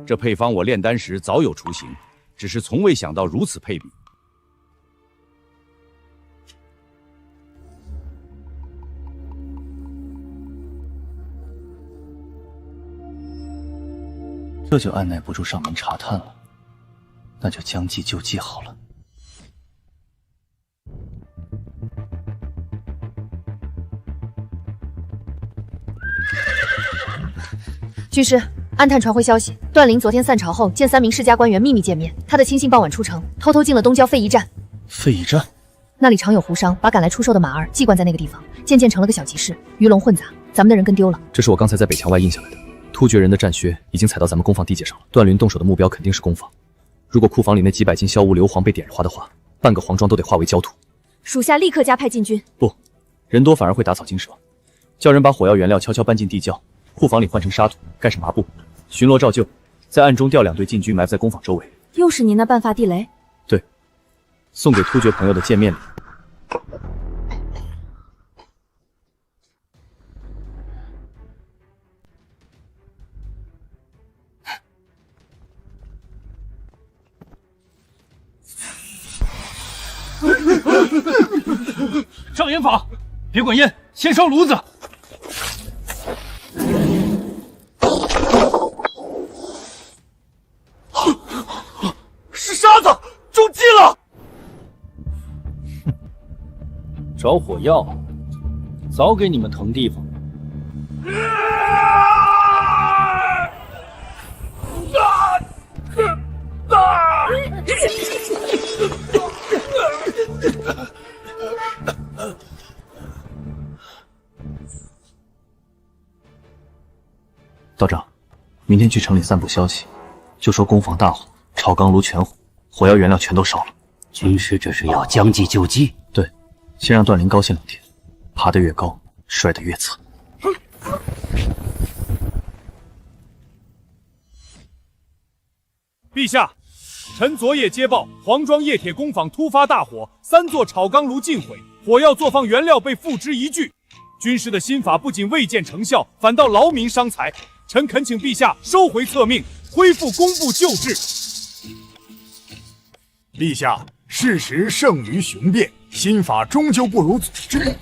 S6: 这配方我炼丹时早有雏形，只是从未想到如此配比。
S7: 这就按耐不住上门查探了，那就将计就计好了。
S9: 军师，安探传回消息，段陵昨天散朝后见3名世家官员秘密见面，他的亲信傍晚出城，偷偷进了东郊费夷站。
S7: 费夷站
S9: 那里常有胡商把赶来出售的马儿寄灌在那个地方，渐渐成了个小集市，鱼龙混杂，咱们的人跟丢了。
S17: 这是我刚才在北墙外印下来的。突厥人的战靴已经踩到咱们工坊地界上了，段陵动手的目标肯定是工坊。如果库房里那几百斤硝无硫磺被点化的话，半个黄庄都得化为焦土。
S9: 属下立刻加派禁军。
S17: 不，人多反而会打草惊蛇。
S3: 叫人把火药原料悄悄搬进地窖，库房里换成沙土，盖上麻布，巡逻照旧，在暗中调2队禁军埋伏在工坊周围。
S9: 又是您那半发地雷？
S3: 对，送给突厥朋友的见面礼。
S21: 上烟法，别管烟，先烧炉子。
S22: 是沙子，中计了！
S3: 找火药，早给你们腾地方。道长，明天去城里散布消息，就说工坊大火，炒钢炉全火，火药原料全都烧了。
S15: 军师这是要将计就计？
S3: 对，先让段灵高兴2天，爬得越高，摔得越惨。
S21: 陛下，臣昨夜接报，黄庄冶铁工坊突发大火，3座炒钢炉尽毁，火药作坊原料被付之一炬。军师的新法不仅未见成效，反倒劳民伤财。臣恳请陛下收回册命，恢复工部旧制。
S22: 陛下，事实胜于雄辩，新法终究不如祖制。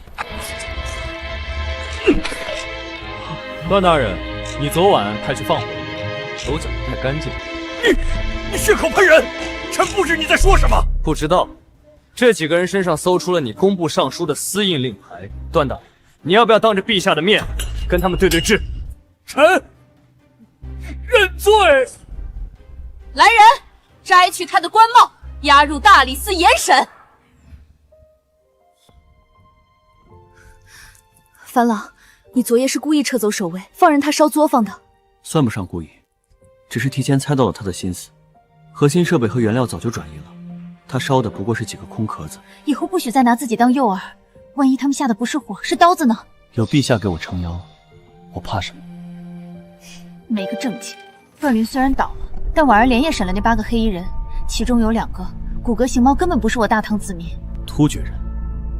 S3: 段大人，你昨晚派去放火，手脚不太干净。
S22: 你血口喷人！臣不知你在说什么。
S3: 不知道，这几个人身上搜出了你工部尚书的私印令牌。段大人，你要不要当着陛下的面跟他们对对质？
S22: 臣认罪。
S18: 来人，摘去他的官帽，押入大理寺严审。
S9: 樊郎，你昨夜是故意撤走守卫，放任他烧作坊的？
S3: 算不上故意，只是提前猜到了他的心思。核心设备和原料早就转移了，他烧的不过是几个空壳子。
S16: 以后不许再拿自己当诱饵，万一他们下的不是火，是刀子呢？
S3: 有陛下给我撑腰，我怕什么？
S16: 没个正经。段云虽然倒了，但婉儿连夜审了那8个黑衣人，其中有2个骨骼形貌根本不是我大唐子民。
S3: 突厥人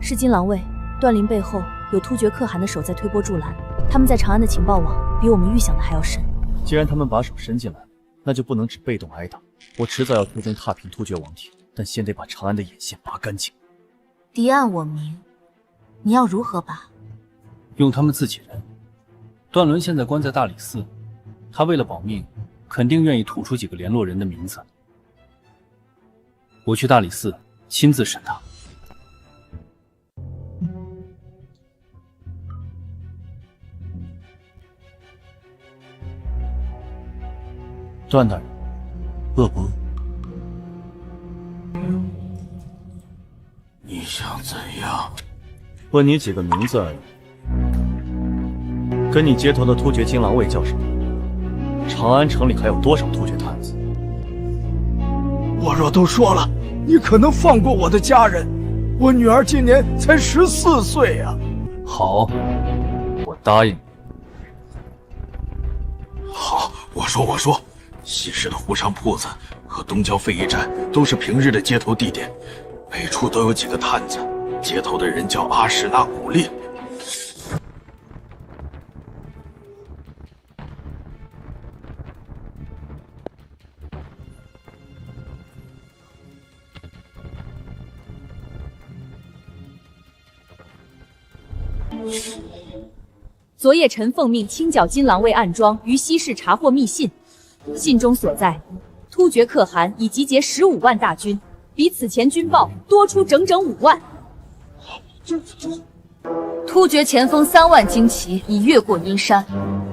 S9: 是金狼卫，段陵背后有突厥可汗的手在推波助澜，他们在长安的情报网比我们预想的还要深。
S3: 既然他们把手伸进来，那就不能只被动挨打。我迟早要出征踏平突厥王体，但先得把长安的眼线拔干净。
S16: 敌暗我明，你要如何拔？
S3: 用他们自己人。段伦现在关在大理寺，他为了保命，肯定愿意吐出几个联络人的名字。我去大理寺亲自审他。段大人，恶不恶？
S22: 你想怎样？
S3: 问你几个名字而已。跟你接头的突厥金狼卫叫什么？长安城里还有多少突厥探子？
S22: 我若都说了，你可能放过我的家人。我女儿今年才14岁呀。
S3: 好，我答应。
S22: 好，我说。西市的湖上铺子和东郊废驿站都是平日的接头地点，每处都有几个探子，接头的人叫阿史那古烈。
S9: 昨夜臣奉命清剿金狼卫暗桩，于西市查获密信。信中所在，突厥可汗已集结15万大军，比此前军报多出整整5万。
S18: 突厥前锋3万精骑已越过阴山，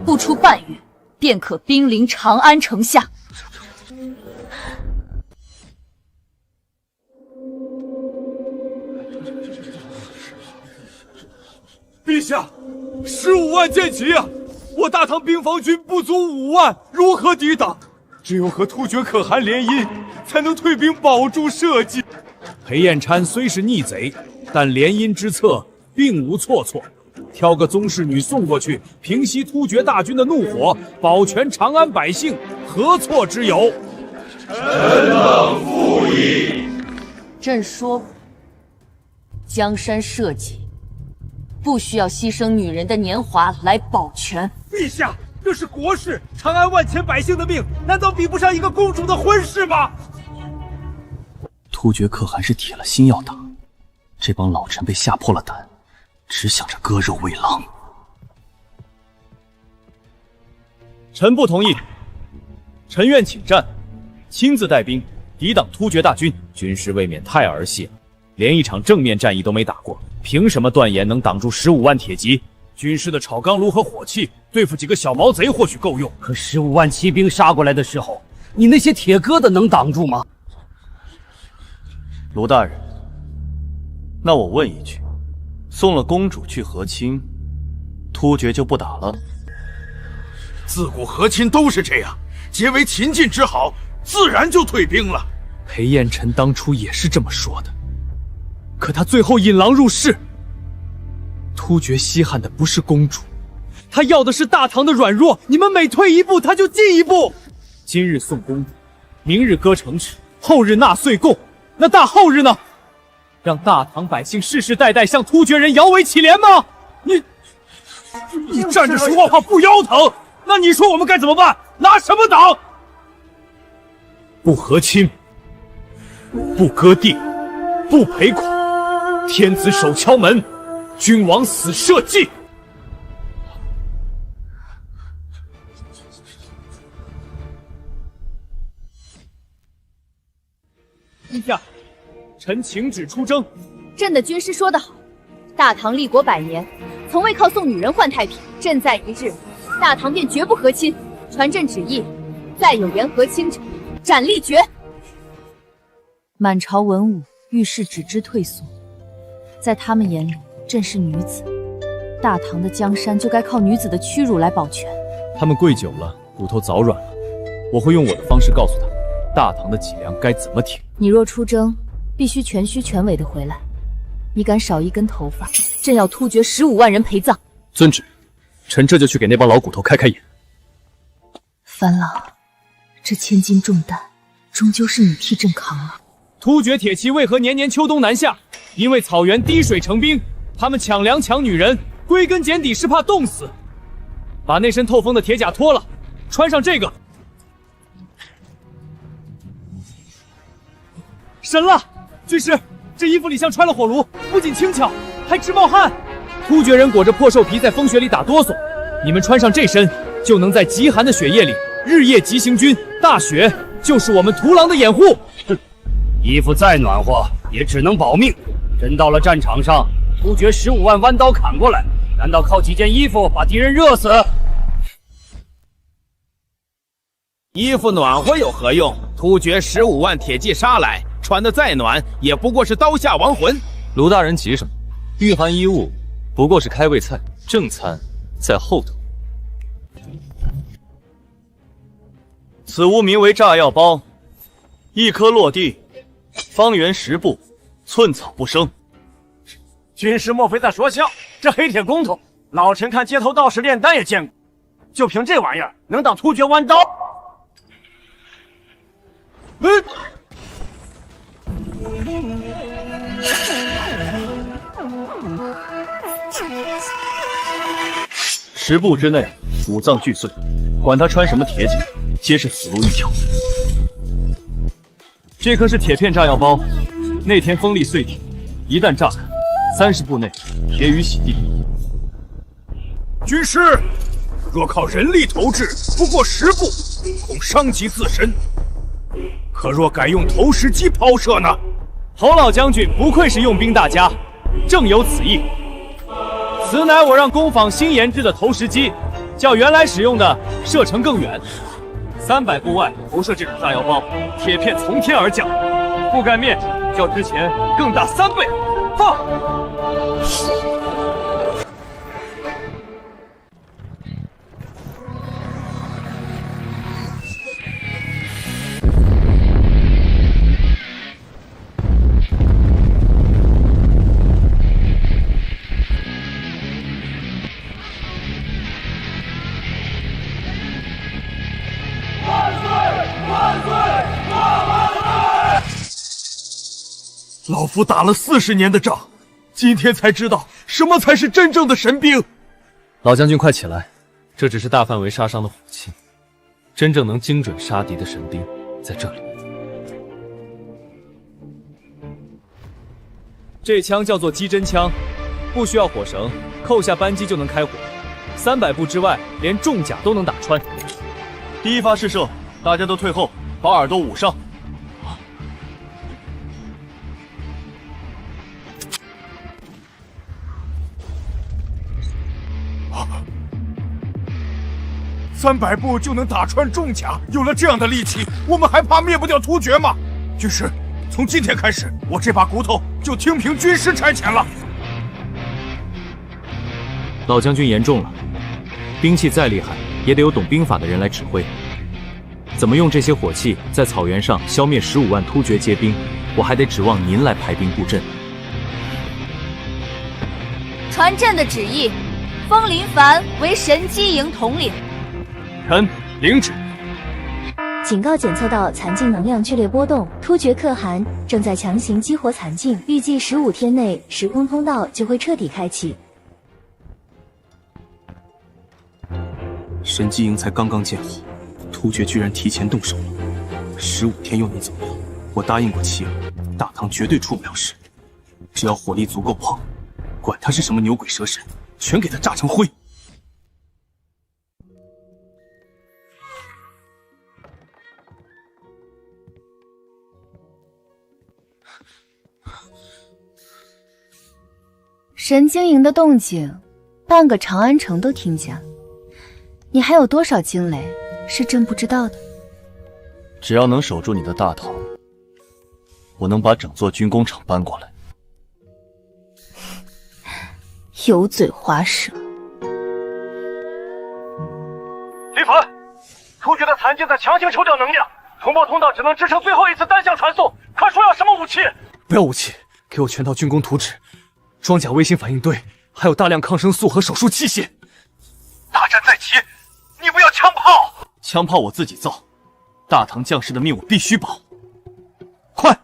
S18: 不出半月，便可兵临长安城下。
S21: 陛下，15万剑骑啊！我大唐兵防军不足5万，如何抵挡？只有和突厥可汗联姻，才能退兵保住社稷。裴彦琛虽是逆贼，但联姻之策并无错。挑个宗室女送过去，平息突厥大军的怒火，保全长安百姓，何错之有？
S1: 臣等附议。
S18: 朕说，江山社稷不需要牺牲女人的年华来保全。
S21: 陛下，这是国事，长安万千百姓的命，难道比不上一个公主的婚事吗？
S7: 突厥可汗是铁了心要打，这帮老臣被吓破了胆，只想着割肉喂狼。
S5: 臣不同意，臣愿请战，亲自带兵抵挡突厥大军。军师未免太儿戏了，连一场正面战役都没打过，凭什么断言能挡住15万铁骑？军师的炒钢炉和火器，对付几个小毛贼或许够用，
S15: 可15万骑兵杀过来的时候，你那些铁疙瘩能挡住吗？
S7: 卢大人，那我问一句，送了公主去和亲，突厥就不打了？
S22: 自古和亲都是这样，结为秦晋之好，自然就退兵了。
S3: 裴彦辰当初也是这么说的，可他最后引狼入室。突厥稀罕的不是公主，他要的是大唐的软弱。你们每退一步，他就进一步。
S5: 今日送公主，明日割城池，后日纳岁贡，那大后日呢？让大唐百姓世世代代向突厥人摇尾乞怜吗？
S21: 你站着说话不腰疼？那你说我们该怎么办？拿什么挡？
S5: 不和亲，不割地，不赔款，天子手敲门，君王死社稷。陛下，臣请旨出征。
S9: 朕的军师说得好，大唐立国100年，从未靠送女人换太平。朕在一日，大唐便绝不和亲。传朕旨意，再有言和亲者，斩立决。满朝文武遇事只知退缩，在他们眼里，朕是女子，大唐的江山就该靠女子的屈辱来保全。
S5: 他们跪久了，骨头早软了。我会用我的方式告诉他们，大唐的脊梁该怎么挺。
S9: 你若出征，必须全虚全伪的回来。你敢少一根头发，朕要突厥15万人陪葬。
S3: 遵旨，臣这就去给那帮老骨头开开眼。
S9: 樊郎，这千斤重担，终究是你替朕扛了。
S5: 突厥铁骑为何年年秋冬南下？因为草原滴水成冰，他们抢粮抢女人，归根结底是怕冻死。把那身透风的铁甲脱了，穿上这个。神了，军师，这衣服里像穿了火炉，不仅轻巧，还直冒汗。突厥人裹着破兽皮在风雪里打哆嗦，你们穿上这身，就能在极寒的雪夜里日夜急行军。大雪就是我们屠狼的掩护。
S15: 衣服再暖和，也只能保命。真到了战场上，突厥15万弯刀砍过来，难道靠几件衣服把敌人热死？
S14: 衣服暖和有何用？突厥15万铁骑杀来，穿得再暖，也不过是刀下亡魂。
S3: 卢大人急什么？御寒衣物不过是开胃菜，正餐在后头。
S7: 此物名为炸药包，一颗落地，方圆10步，寸草不生。
S8: 军师莫非在说笑？这黑铁工头，老臣看街头道士炼丹也见过，就凭这玩意儿能挡突厥弯刀？10
S7: 步之内五脏俱碎，管他穿什么铁甲，皆是死路一条。
S5: 这颗是铁片炸药包，那天锋利碎铁，一旦炸开，30步内铁雨洗地。
S21: 军师，若靠人力投掷，不过10步，恐伤及自身。可若改用投石机抛射呢？
S5: 侯老将军不愧是用兵大家，正有此意。此乃我让工坊新研制的投石机，较原来使用的射程更远。300步外投射这种炸药包，铁片从天而降，覆盖面积较之前更大3倍。放！
S20: 老夫打了40年的仗，今天才知道什么才是真正的神兵。
S3: 老将军，快起来！这只是大范围杀伤的火器，真正能精准杀敌的神兵在这里。
S5: 这枪叫做机针枪，不需要火绳，扣下扳机就能开火。300步之外，连重甲都能打穿。
S3: 第一发试射，大家都退后，把耳朵捂上。
S20: 300步就能打穿重甲，有了这样的利器，我们还怕灭不掉突厥吗？军师，从今天开始，我这把骨头就听凭军师差遣了。
S3: 老将军言重了，兵器再厉害，也得有懂兵法的人来指挥。怎么用这些火器在草原上消灭15万突厥结兵，我还得指望您来排兵布阵。
S18: 传朕的旨意，封林凡为神机营统领。
S5: 臣领旨。
S2: 警告检测到残境能量剧烈波动，突厥可汗正在强行激活残境，预计15天内时空通道就会彻底开启。
S4: 神机营才刚刚建好，突厥居然提前动手了。15天又能怎么样？我答应过妻儿，大唐绝对出不了事。只要火力足够旺，管他是什么牛鬼蛇神，全给他炸成灰。
S2: 神经营的动静，半个长安城都听见了。你还有多少惊雷是朕不知道的？
S3: 只要能守住你的大唐，我能把整座军工厂搬过来。
S2: 油嘴滑舌。
S21: 林凡，突厥的残境在强行抽调能量，重播通道只能支撑最后一次单向传送。快说要什么武器？
S3: 不要武器，给我全套军工图纸、装甲微型反应堆，还有大量抗生素和手术器械。
S21: 大战在即，你不要枪炮！
S3: 枪炮我自己造，大唐将士的命我必须保。快！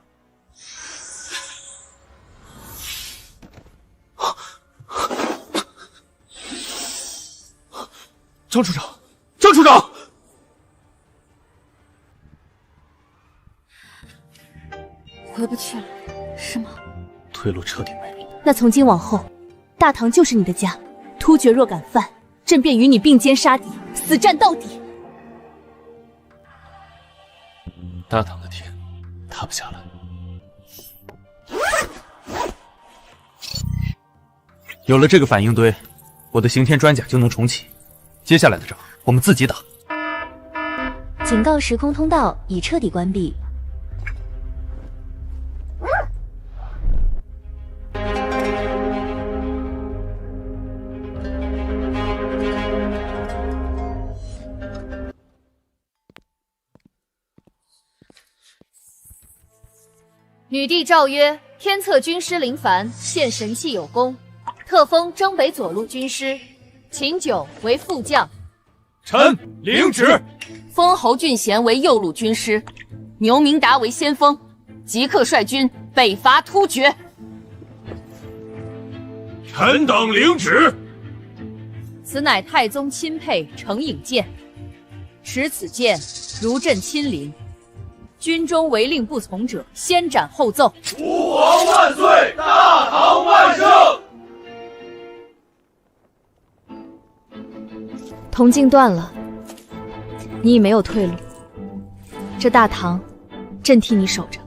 S3: 张处长，张处长！
S9: 回不去了，是吗？
S3: 退路彻底没了。
S9: 那从今往后，大唐就是你的家。突厥若敢犯，朕便与你并肩杀敌，死战到底。
S3: 大唐的天塌不下来。有了这个反应堆，我的刑天专甲就能重启。接下来的仗我们自己打。
S2: 警告：时空通道已彻底关闭。
S18: 女帝诏曰：天策军师林凡现神器有功，特封征北左路军师，秦九为副将。
S21: 臣领旨。
S18: 封侯俊贤为右路军师，牛明达为先锋，即刻率军北伐突厥。
S21: 臣等领旨。
S18: 此乃太宗亲佩程颖剑，持此剑如朕亲临。军中违令不从者，先斩后奏。
S1: 吾皇万岁！大唐万圣！
S9: 铜镜断了，你已没有退路。这大唐，朕替你守着，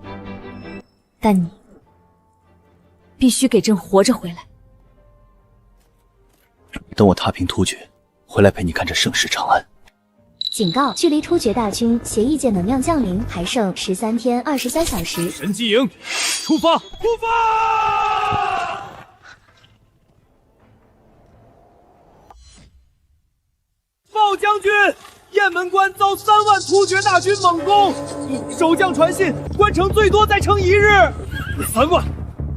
S9: 但你必须给朕活着回来。
S4: 等我踏平突厥，回来陪你看这盛世长安。
S2: 警告：距离突厥大军协议界能量降临还剩13天23小时。
S21: 神机营，出发！出发！
S5: 报将军，雁门关遭3万突厥大军猛攻，守将传信，关城最多再撑1日。
S21: 3万？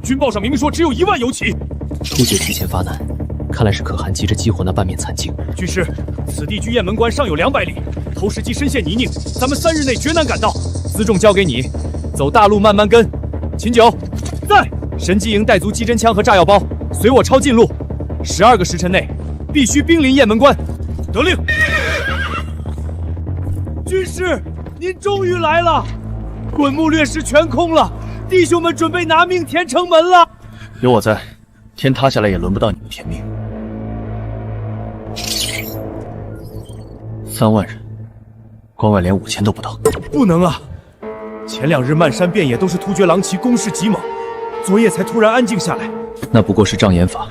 S21: 军报上明明说只有1万有起。
S4: 突厥提前发难，看来是可汗急着激活那半面残境。
S21: 军师，此地距雁门关尚有200里，投石机深陷泥泞，咱们3日内绝难赶到。
S5: 辎重交给你，走大路慢慢跟。秦九，在。在，神机营带足机针枪和炸药包，随我抄近路。12个时辰内，必须兵临雁门关。
S21: 得令。
S5: 军师，您终于来了！滚木劣势全空了，弟兄们准备拿命填城门了。
S17: 有我在，天塌下来也轮不到你们填命。3万人，关外连5000都不到。
S5: 不能啊！前2日漫山遍野都是突厥狼骑，攻势极猛，昨夜才突然安静下来。
S17: 那不过是障眼法。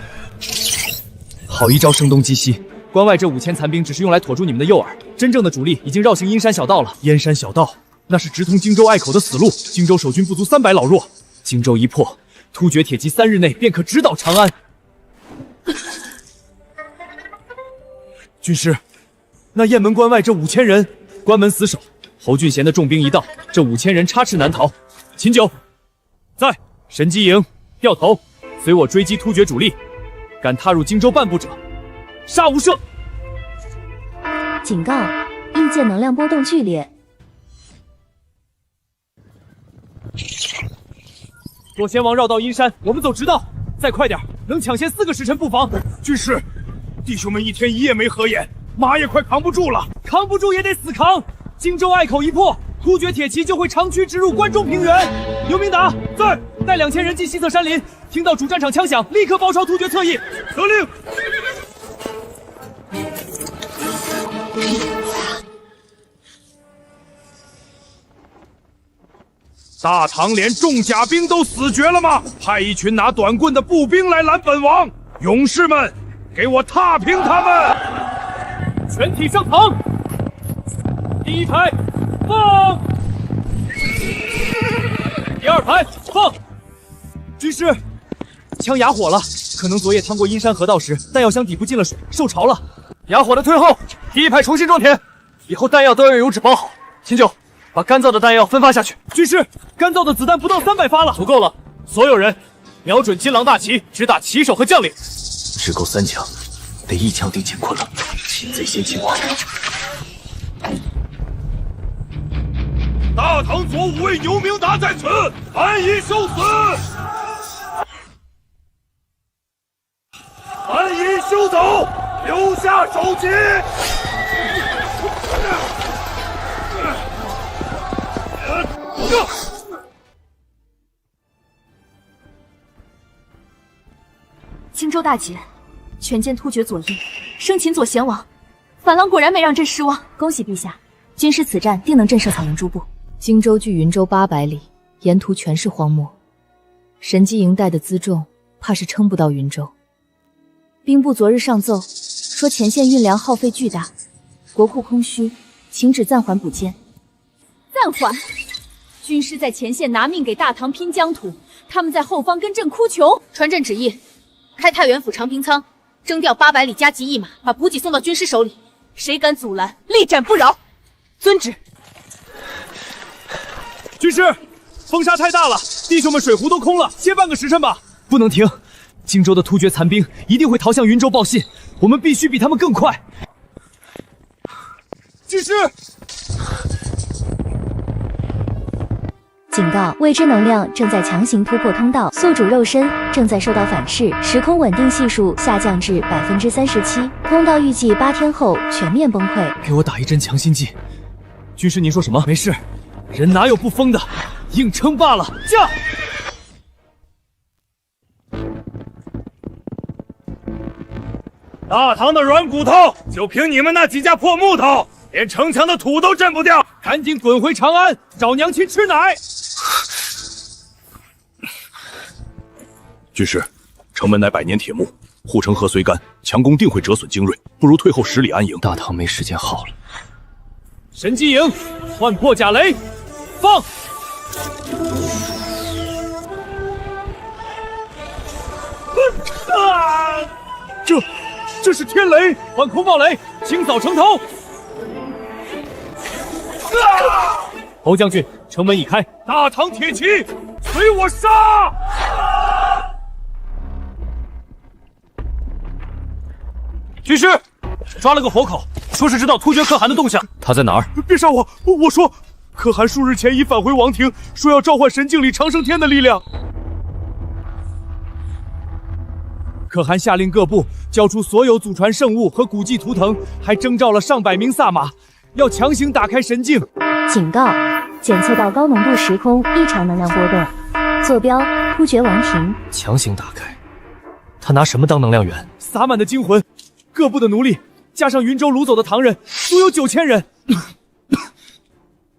S5: 好一招声东击西！关外这5000残兵只是用来妥住你们的诱饵，真正的主力已经绕行阴山小道了。燕山小道，那是直通荆州隘口的死路。荆州守军不足300老弱，荆州一破，突厥铁骑3日内便可直捣长安。军师，那雁门关外这5000人，关门死守，侯俊贤的重兵一到，这5000人插翅难逃。秦九，在神机营掉头，随我追击突厥主力，敢踏入荆州半步者，杀无赦！
S2: 警告：异界能量波动剧烈。
S5: 左贤王绕道阴山，我们走直道，再快点，能抢先4个时辰不妨。
S20: 军师，弟兄们1天1夜没合眼，马也快扛不住了。
S5: 扛不住也得死扛！荆州隘口一破，突厥铁骑就会长驱直入关中平原。刘明达在，带2000人进西侧山林，听到主战场枪响，立刻包抄突厥侧翼。
S20: 得令。大唐连重甲兵都死绝了吗？派一群拿短棍的步兵来拦本王！勇士们，给我踏平他们！
S5: 全体上膛！第一排放，第2排放。军师，枪哑火了，可能昨夜趟过阴山河道时，弹药箱底部进了水，受潮了。哑火的退后，第一排重新装填，以后弹药都要用油纸包好。秦九，把干燥的弹药分发下去。军师，干燥的子弹不到300发了，足够了。所有人瞄准金狼大旗，直打旗手和将领。
S17: 只够3枪，得1枪定乾坤了。擒贼先擒王。
S20: 大唐左武卫牛明达在此，安以受死！安以休走，留下首级！
S9: 荆州大捷，全歼突厥左翼，生擒左贤王。反狼果然没让朕失望，
S2: 恭喜陛下！军师此战定能震慑草原诸部。
S18: 荆州距云州800里，沿途全是荒漠，神机营带的辎重怕是撑不到云州。
S2: 兵部昨日上奏说前线运粮耗费巨大，国库空虚，请旨暂缓补歼。
S9: 暂缓？军师在前线拿命给大唐拼疆土，他们在后方跟朕哭穷。
S18: 传朕旨意，开太原府长平仓，征调800里加急一马，把补给送到军师手里。谁敢阻拦，力斩不饶。遵旨。
S5: 军师，风沙太大了，弟兄们水壶都空了，歇半个时辰吧。不能停，荆州的突厥残兵一定会逃向云州报信，我们必须比他们更快。
S20: 军师，
S2: 警告：未知能量正在强行突破通道，宿主肉身正在受到反噬，时空稳定系数下降至37%，通道预计8天后全面崩溃。
S5: 给我打一针强心剂。军师，您说什么？没事，人哪有不疯的，硬撑罢了。驾！
S20: 大唐的软骨头，就凭你们那几架破木头，连城墙的土都震不掉！
S5: 赶紧滚回长安，找娘亲吃奶！
S6: 军师，城门乃百年铁木，护城河虽干，强攻定会折损精锐，不如退后10里安营。
S17: 大唐没时间耗了。
S5: 神机营，换破甲雷，放！
S20: 这是天雷，
S5: 换空爆雷，清扫城头！侯将军，城门已开，
S20: 大唐铁骑，随我杀！
S5: 军师，抓了个活口，说是知道突厥可汗的动向。他在哪儿？
S20: 别杀我！我说，可汗数日前已返回王庭，说要召唤神境里长生天的力量。
S5: 可汗下令各部交出所有祖传圣物和古迹图腾，还征召了上百名萨满，要强行打开神境。
S2: 警告：检测到高浓度时空异常能量波动，坐标突厥王庭。
S3: 强行打开，他拿什么当能量源？
S5: 撒满的精魂，各部的奴隶，加上云州掳走的唐人，足有9000人。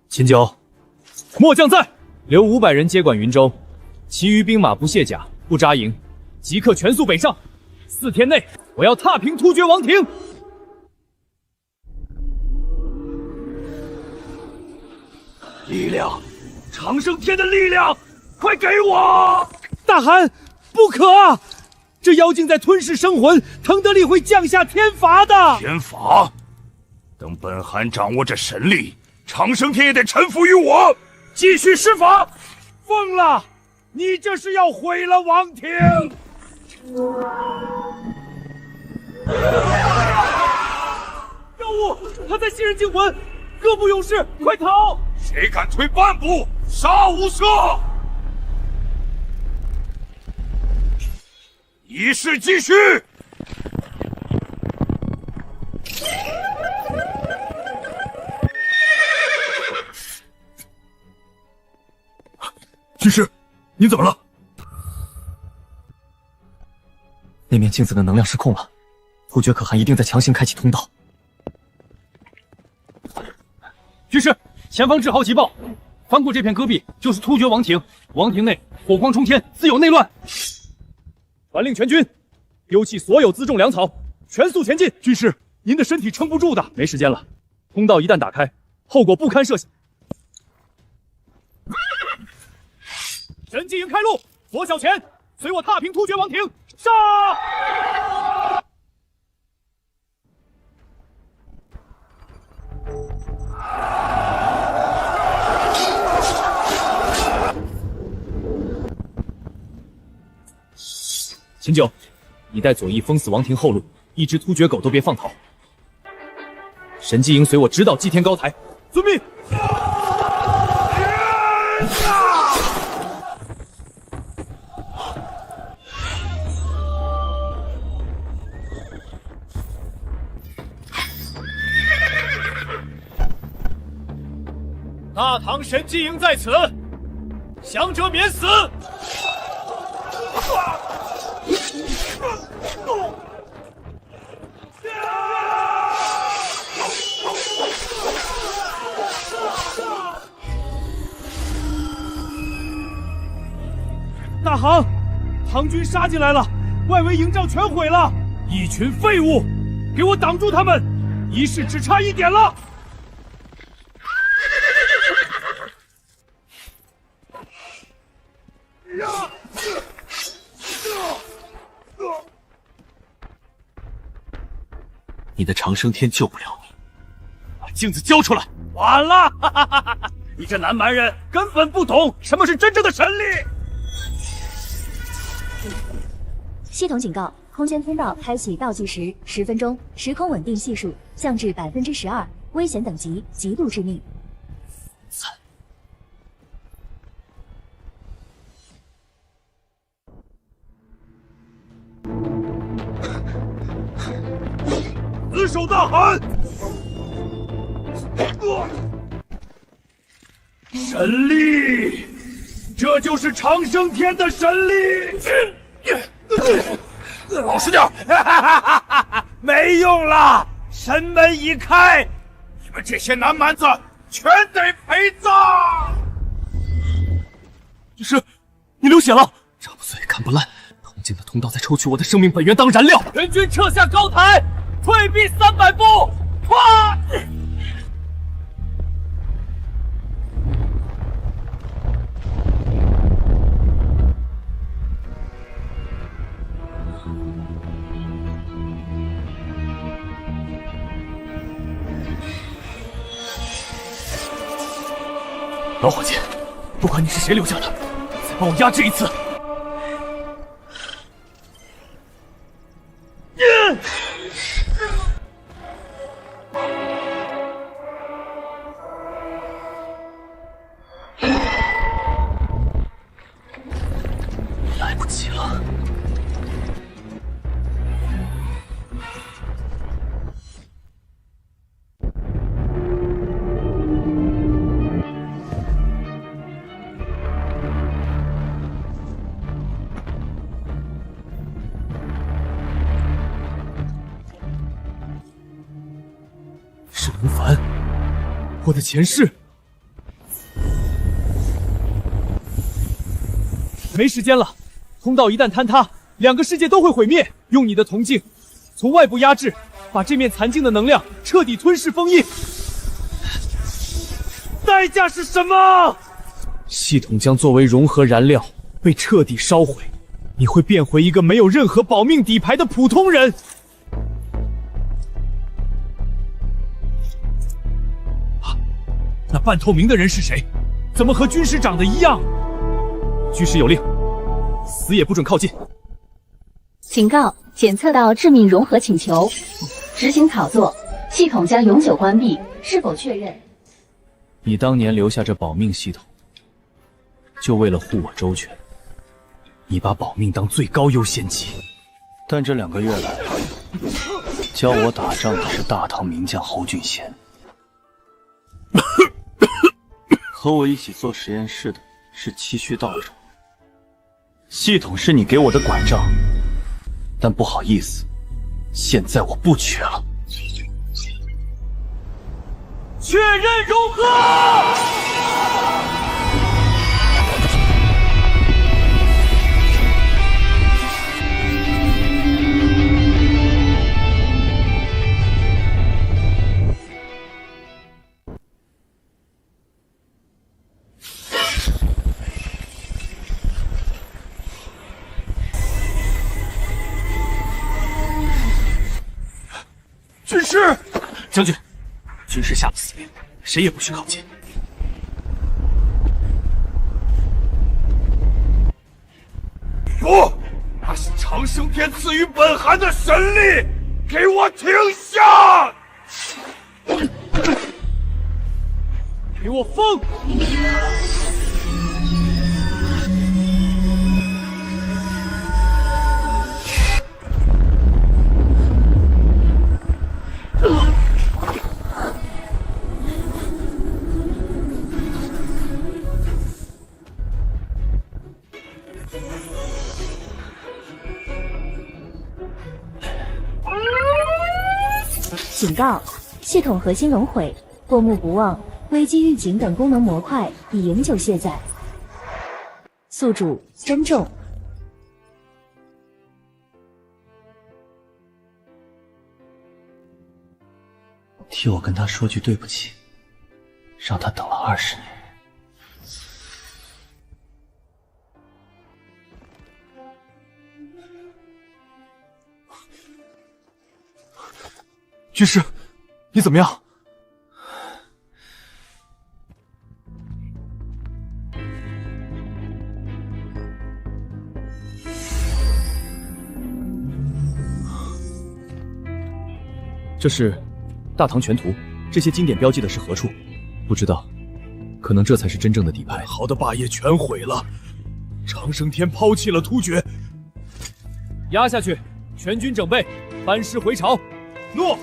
S3: 秦九，
S5: 末将在，留500人接管云州，其余兵马不卸甲，不扎营，即刻全速北上。4天内，我要踏平突厥王庭。
S21: 力量，长生天的力量，快给我！
S5: 大汗，不可啊！这妖精在吞噬生魂，腾德力会降下天罚的。
S21: 天罚？等本汗掌握这神力，长生天也得臣服于我。继续施法！
S5: 疯了！你这是要毁了王庭！妖物，他在吸人精魂！各部勇士，快逃！
S21: 谁敢退半步，杀无赦！仪式继续。
S4: 军师，你怎么了？
S3: 那面镜子的能量失控了，突厥可汗一定在强行开启通道。
S5: 军师，前方至号急报，翻过这片戈壁就是突厥王庭，王庭内火光冲天，自有内乱。传令全军，丢弃所有辎重粮草，全速前进。军师，您的身体撑不住的。没时间了，通道一旦打开，后果不堪设想。神迹营开路，左小前，随我踏平突厥王庭，杀！秦九，你带左翼封死王庭后路，一只突厥狗都别放逃。神迹营随我直捣祭天高台，遵命。大唐神迹营在此，降者免死。大汗，唐军杀进来了，外围营帐全毁了，一群废物，给我挡住他们！仪式只差一点了。
S4: 你的长生天救不了你，
S5: 把镜子交出来！晚了，哈哈哈哈！你这南蛮人根本不懂什么是真正的神力。
S2: 系统警告：空间通道开启倒计时10分钟，时空稳定系数降至12%，危险等级极度致命。
S21: 死守大汗！神力，这就是长生天的神力！老实点！没用了，神门已开，你们这些南蛮子全得陪葬！
S3: 军师，你流血了，扎不碎，砍不烂，铜镜的通道在抽取我的生命本源当燃料。
S5: 全军撤下高台，退避300步！快！
S3: 老伙计，不管你是谁留下的，再帮我压制一次。
S4: 来不及了。
S3: 吴凡，我的前世。没时间了，通道一旦坍塌，2个世界都会毁灭。用你的铜镜，从外部压制，把这面残镜的能量彻底吞噬封印。代价是什么？系统将作为融合燃料被彻底烧毁，你会变回一个没有任何保命底牌的普通人。那半透明的人是谁？怎么和军师长得一样？军师有令，死也不准靠近。
S11: 警告：检测到致命融合请求，执行操作，系统将永久关闭，是否确认？
S3: 你当年留下这保命系统，就为了护我周全，你把保命当最高优先级。
S4: 但这2个月来，教我打仗的是大唐名将侯俊贤，和我一起做实验室的是七须道长。系统是你给我的拐杖，但不好意思，现在我不缺了。
S1: 确认融合。
S3: 军师，将军，军师下了死命，谁也不许靠近。
S20: 不，那是长生天赐予本寒的神力，给我停下！
S3: 给我疯！
S11: 警告：系统核心熔毁，过目不忘、危机预警等功能模块已永久卸载。宿主：珍重。
S4: 替我跟他说句对不起，让他等了20年。
S3: 军师，你怎么样？这是大唐全图，这些经典标记的是何处？不知道，可能这才是真正的底牌。
S20: 好的霸业全毁了，长生天抛弃了突厥。
S3: 压下去，全军整备，班师回朝。
S20: 诺。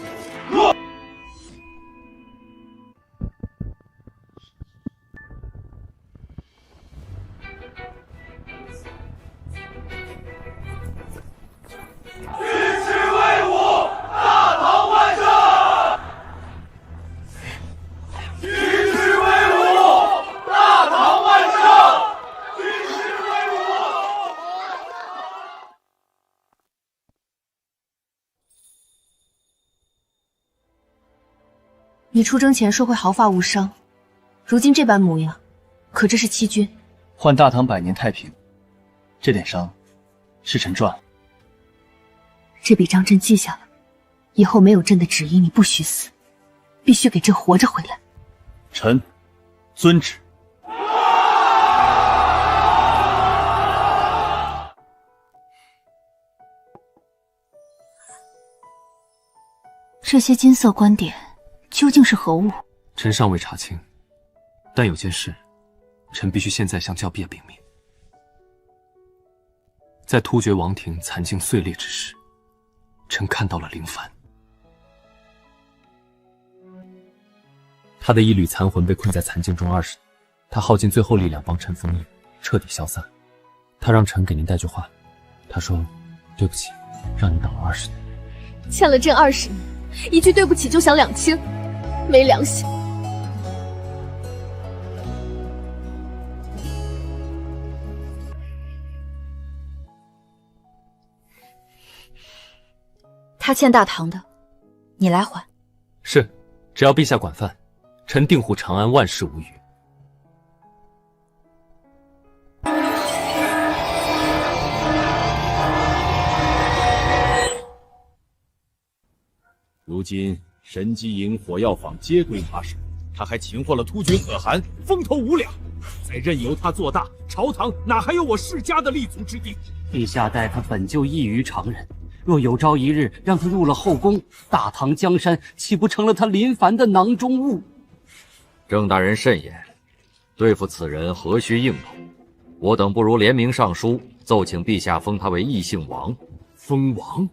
S16: 你出征前说会毫发无伤，如今这般模样，可这是欺君。
S4: 换大唐100年太平，这点伤是臣赚了。
S16: 这笔账朕记下了，以后没有朕的旨意，你不许死，必须给朕活着回来。
S4: 臣遵旨。
S16: 这些金色官点究竟是何物？
S19: 臣尚未查清，但有件事，臣必须现在向教陛禀明。在突厥王庭残镜碎裂之时，臣看到了林凡。
S3: 他的一缕残魂被困在残镜中20年，他耗尽最后力量帮臣封印，彻底消散。他让臣给您带句话，他说：“对不起，让你等了20年。”
S9: 欠了朕20年，一句对不起就想2清，
S18: 没良心！他欠大唐的，你来还。
S3: 是，只要陛下管饭，臣定护长安，万事无虞。
S21: 如今神机营、火药坊皆归他手，他还擒获了突厥可汗，风头无两。再任由他做大，朝堂哪还有我世家的立足之地？
S15: 陛下待他本就异于常人，若有朝一日让他入了后宫，大唐江山岂不成了他临凡的囊中物？
S17: 郑大人慎言，对付此人何须硬碰？我等不如联名上书，奏请陛下封他为异姓王。
S21: 封王？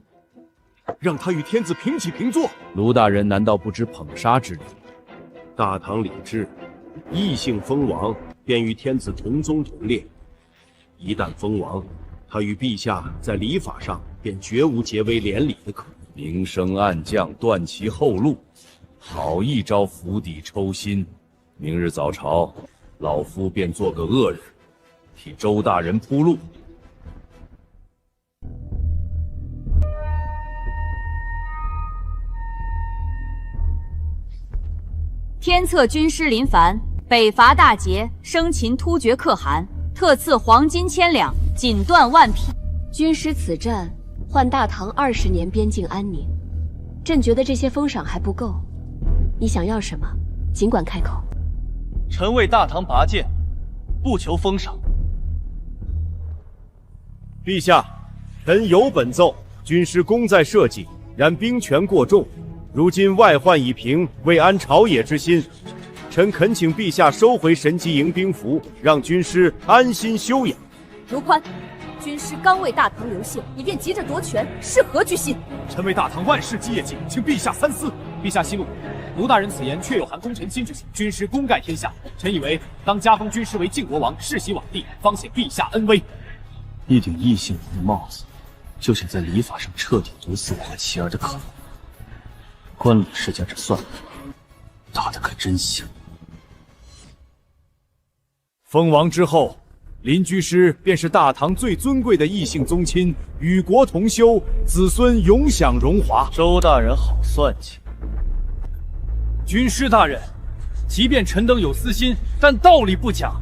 S21: 让他与天子平起平坐？卢大人难道不知捧杀之理？大唐礼制，异姓封王便与天子同宗同列。一旦封王，他与陛下在礼法上便绝无结为连理的可能。明升暗降，断其后路，好一招釜底抽薪。明日早朝，老夫便做个恶人，替周大人铺路。
S18: 天策军师林凡北伐大捷，生擒突厥可汗，特赐黄金1000两，锦缎1匹。
S10: 军师此战换大唐20年边境安宁，朕觉得这些封赏还不够。你想要什么，尽管开口。
S3: 臣为大唐拔剑，不求封赏。
S21: 陛下，臣有本奏，军师功在社稷，然兵权过重。如今外患已平，为安朝野之心，臣恳请陛下收回神机营兵符，让军师安心休养。
S18: 如宽，军师刚为大唐流血，你便急着夺权，是何居心？
S5: 臣为大唐万世基业绩，请陛下三思。陛下息怒，卢大人此言确有含功臣心之心。军师功盖天下，臣以为当加封军师为晋国王，世袭罔地，方显陛下恩威。
S4: 一顶异姓王的帽子，就想在礼法上彻底毒死我和妻儿的可能。关了世家这算盘，打得可真响。
S21: 封王之后，林居师便是大唐最尊贵的异姓宗亲，与国同修，子孙永享荣华。
S3: 周大人好算计。
S5: 军师大人，即便臣等有私心，但道理不假。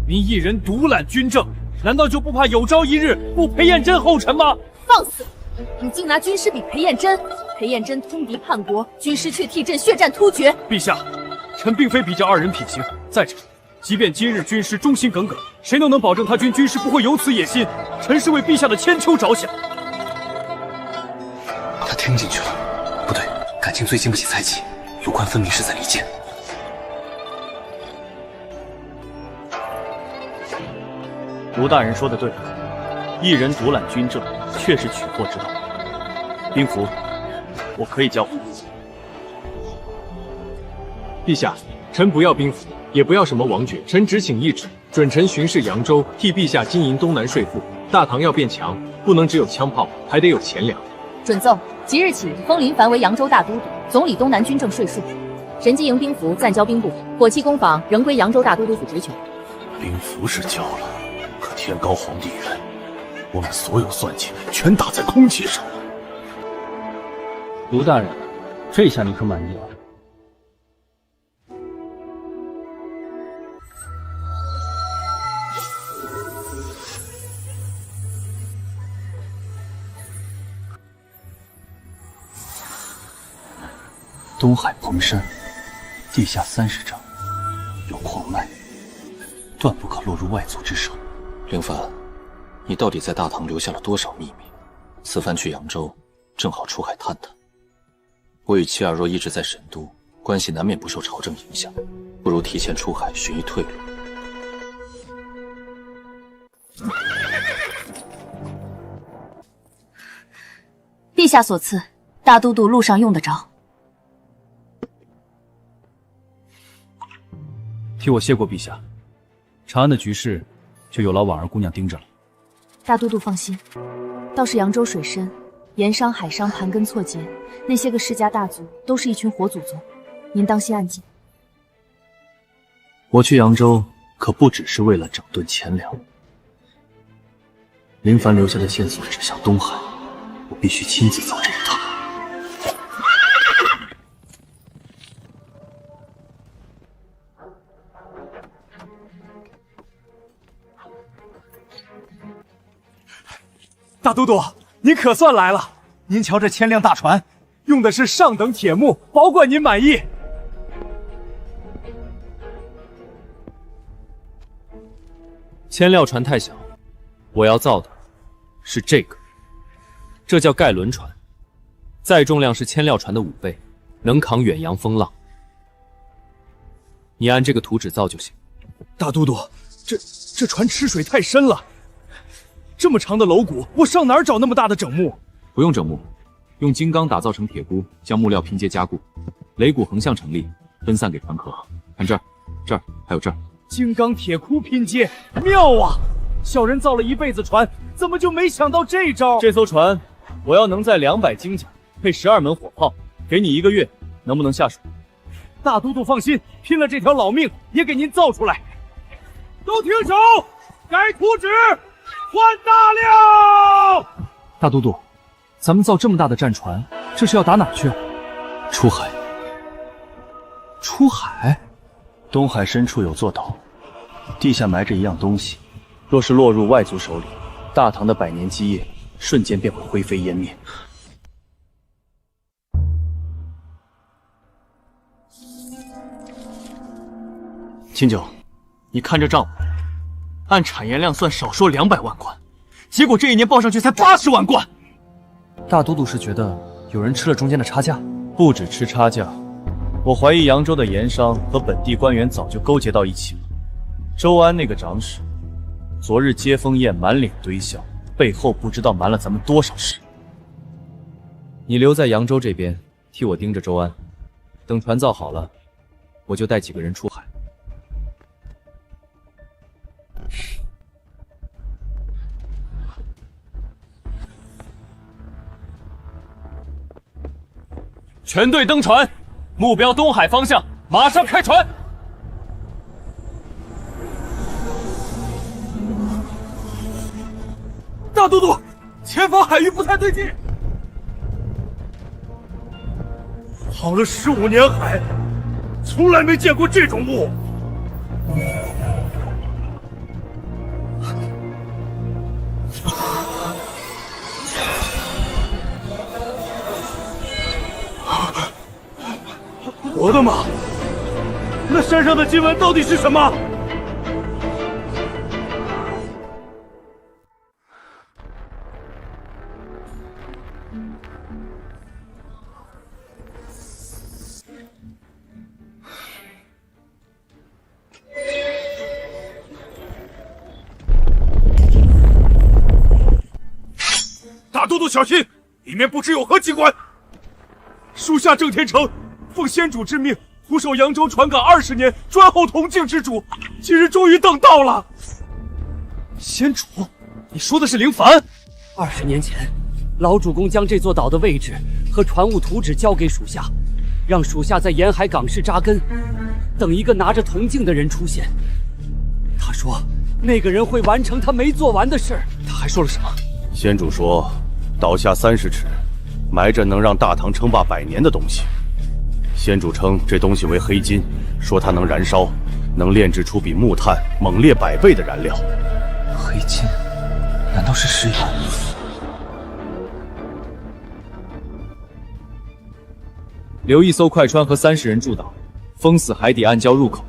S5: 您一人独揽军政，难道就不怕有朝一日步裴彦真后尘吗？
S18: 放肆！你竟拿军师比裴彦真？裴彦真通敌叛国，军师却替朕血战突厥。
S5: 陛下，臣并非比较二人品行。再者，即便今日军师忠心耿耿，谁又能保证他军师不会有此野心？臣是为陛下的千秋着想。
S4: 他听进去了，不对，感情最经不起猜忌，有关分明是在离间。
S3: 卢大人说的对，一人独揽军政，确是取货之道。兵符，我可以交付。
S12: 陛下，臣不要兵符，也不要什么王爵，臣只请一旨，准臣巡视扬州，替陛下经营东南税赋。大唐要变强，不能只有枪炮，还得有钱粮。
S18: 准奏，即日起封林凡为扬州大都督，总理东南军政税数。神机营兵符暂交兵部，火器工坊仍归扬州大都督府职权。
S4: 兵符是交了，可天高皇帝远，我们所有算计全打在空气上了。
S3: 卢大人，这下你可满意了。
S4: 东海彭山，地下30丈，有矿脉，断不可落入外族之手。凌帆，你到底在大唐留下了多少秘密？此番去扬州，正好出海探探。我与妻儿若一直在神都，关系难免不受朝政影响，不如提前出海寻一退路。
S18: 陛下所赐，大都督路上用得着。
S3: 替我谢过陛下，长安的局势就有劳婉儿姑娘盯着了。
S18: 大都督放心，倒是扬州水深，盐商海商盘根错节，那些个世家大族都是一群活祖宗。
S9: 您当心案件。
S4: 我去扬州可不只是为了整顿钱粮。林凡留下的线索指向东海，我必须亲自走这一趟。
S5: 大都督，您可算来了！您瞧这千辆大船，用的是上等铁木，保管您满意。
S3: 千料船太小，我要造的是这个，这叫盖轮船，载重量是千料船的5倍，能扛远洋风浪。你按这个图纸造就行。
S5: 大都督，这船吃水太深了，这么长的楼骨，我上哪儿找那么大的整木？
S3: 不用整木，用金刚打造成铁箍，将木料拼接加固，擂骨横向成立，分散给船壳。看这儿，这儿还有这儿。
S5: 金刚铁箍拼接，妙啊！小人造了一辈子船，怎么就没想到这招？
S3: 这艘船，我要能载200精甲，配12门火炮，给你1个月，能不能下水？
S5: 大都督放心，拼了这条老命也给您造出来。都停手！改图纸，换大料！
S7: 大都督，咱们造这么大的战船，这是要打哪儿去啊？
S4: 出海。
S7: 出海？
S4: 东海深处有座岛，地下埋着一样东西，
S3: 若是落入外族手里，大唐的100年基业瞬间便会灰飞烟灭。
S4: 秦九，你看这账目，按产盐量算少说200万贯，结果这一年报上去才80万贯。
S7: 大都督是觉得有人吃了中间的差价？
S3: 不止吃差价，我怀疑扬州的盐商和本地官员早就勾结到一起了。周安那个长史，昨日接风宴满脸堆笑，背后不知道瞒了咱们多少事。你留在扬州这边，替我盯着周安，等船造好了，我就带几个人出海。
S5: 全队登船，目标东海方向，马上开船。大都督，前方海域不太对劲，跑了15年海，从来没见过这种雾。我的妈！那山上的经文到底是什么？大都督小心，里面不知有何机关。属下郑天成奉先主之命，苦守扬州船港20年，专候铜镜之主，今日终于等到了。先主，你说的是林凡
S15: ？20年前，老主公将这座岛的位置和船务图纸交给属下，让属下在沿海港市扎根，等一个拿着铜镜的人出现。他说，那个人会完成他没做完的事。
S5: 他还说了什么？
S6: 先主说，岛下30尺，埋着能让大唐称霸100年的东西。先主称这东西为黑金，说它能燃烧，能炼制出比木炭猛烈100倍的燃料。
S7: 黑金？难道是石油？
S3: 留一艘快船和30人驻岛，封死海底暗礁入口，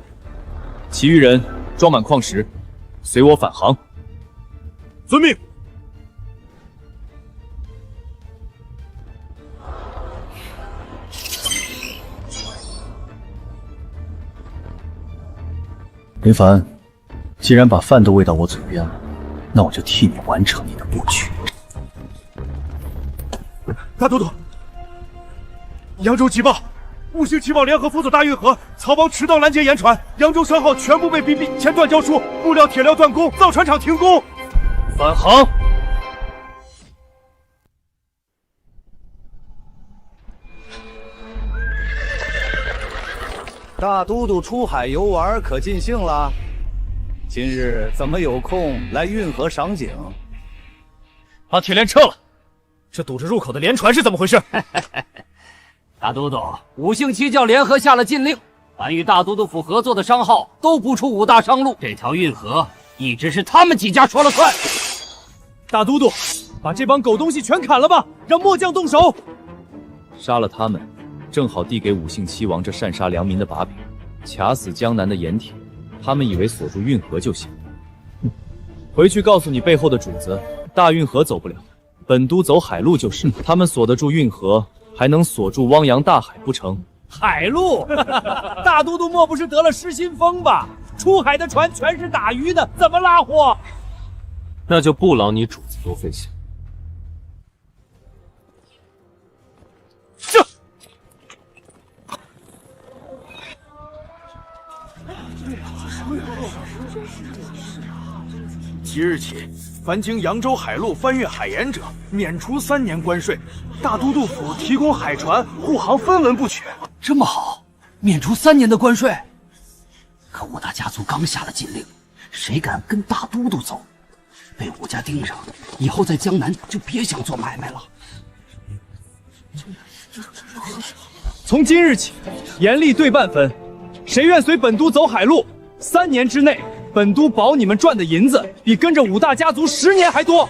S3: 其余人装满矿石，随我返航。
S5: 遵命。
S4: 林凡，既然把饭都喂到我嘴边了，那我就替你完成你的布局。
S5: 大都督，扬州急报，五星旗报联合辅佐大运河，曹帮持刀拦截盐船，扬州商号全部被屏蔽，前断交书，木料铁料断供，造船厂停工，返航。
S7: 大都督出海游玩可尽兴了？今日怎么有空来运河赏景？
S5: 把铁链撤了，这堵着入口的连船是怎么回事？
S15: 大都督，五姓七教联合下了禁令，凡与大都督府合作的商号都不出5大商路。这条运河一直是他们几家说了算。
S5: 大都督，把这帮狗东西全砍了吧，让末将动手。
S3: 杀了他们，正好递给五姓七王这擅杀良民的把柄，卡死江南的盐铁。他们以为锁住运河就行。回去告诉你背后的主子，大运河走不了，本都走海路就是。他们锁得住运河，还能锁住汪洋大海不成？
S5: 海路，大都督莫不是得了失心疯吧？出海的船全是打鱼的，怎么拉货？
S12: 那就不劳你主子多费心。
S5: 这。
S20: 即日起，凡经扬州海路翻越海盐者，免除3年关税。大都督府提供海船护航，分文不缺。
S15: 这么好，免除3年的关税。可武大家族刚下了禁令，谁敢跟大都督走，被武家盯上，以后在江南就别想做买卖了。
S5: 从今日起，严厉对半分，谁愿随本都走海路，3年之内，本都保你们赚的银子比跟着武大家族10年还多。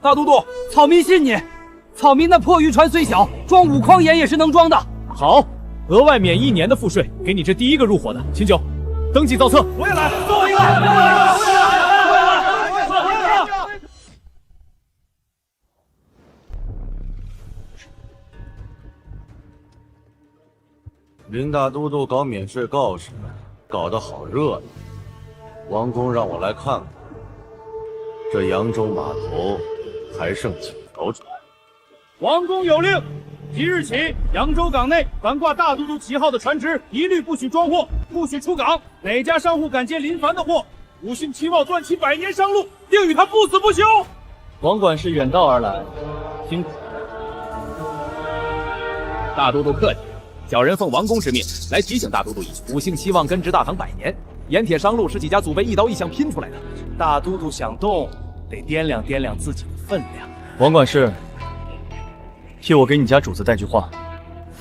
S5: 大都督，草民信你。草民那破渔船虽小，装5筐盐也是能装的。好，额外免1年的赋税，给你这第一个入伙的。秦九，登记造册。我也来，我也来。
S19: 林大都督搞免税告示，搞得好热闹。王公让我来看看，这扬州码头还剩几条船？
S5: 王公有令，即日起，扬州港内凡挂大都督旗号的船只，一律不许装货，不许出港。哪家商户敢接林凡的货，五姓七望断其100年商路，定与他不死不休。
S3: 王管事远道而来，辛苦。
S6: 大都督客气，小人奉王公之命来提醒大都督一句：五姓七望根植大唐100年，盐铁商路是几家祖辈一刀一枪拼出来的。
S5: 大都督想动，得掂量掂量自己的分量。
S3: 王管事，替我给你家主子带句话，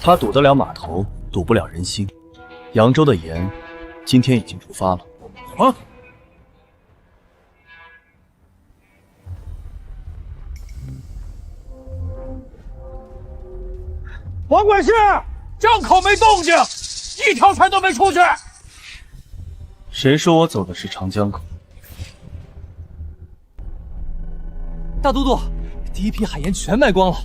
S3: 他堵得了码头，堵不了人心。扬州的盐，今天已经出发了。
S5: 啊！王管事，江口没动静，1条船都没出去。
S3: 谁说我走的是长江口？
S7: 大都督，第一批海盐全卖光了。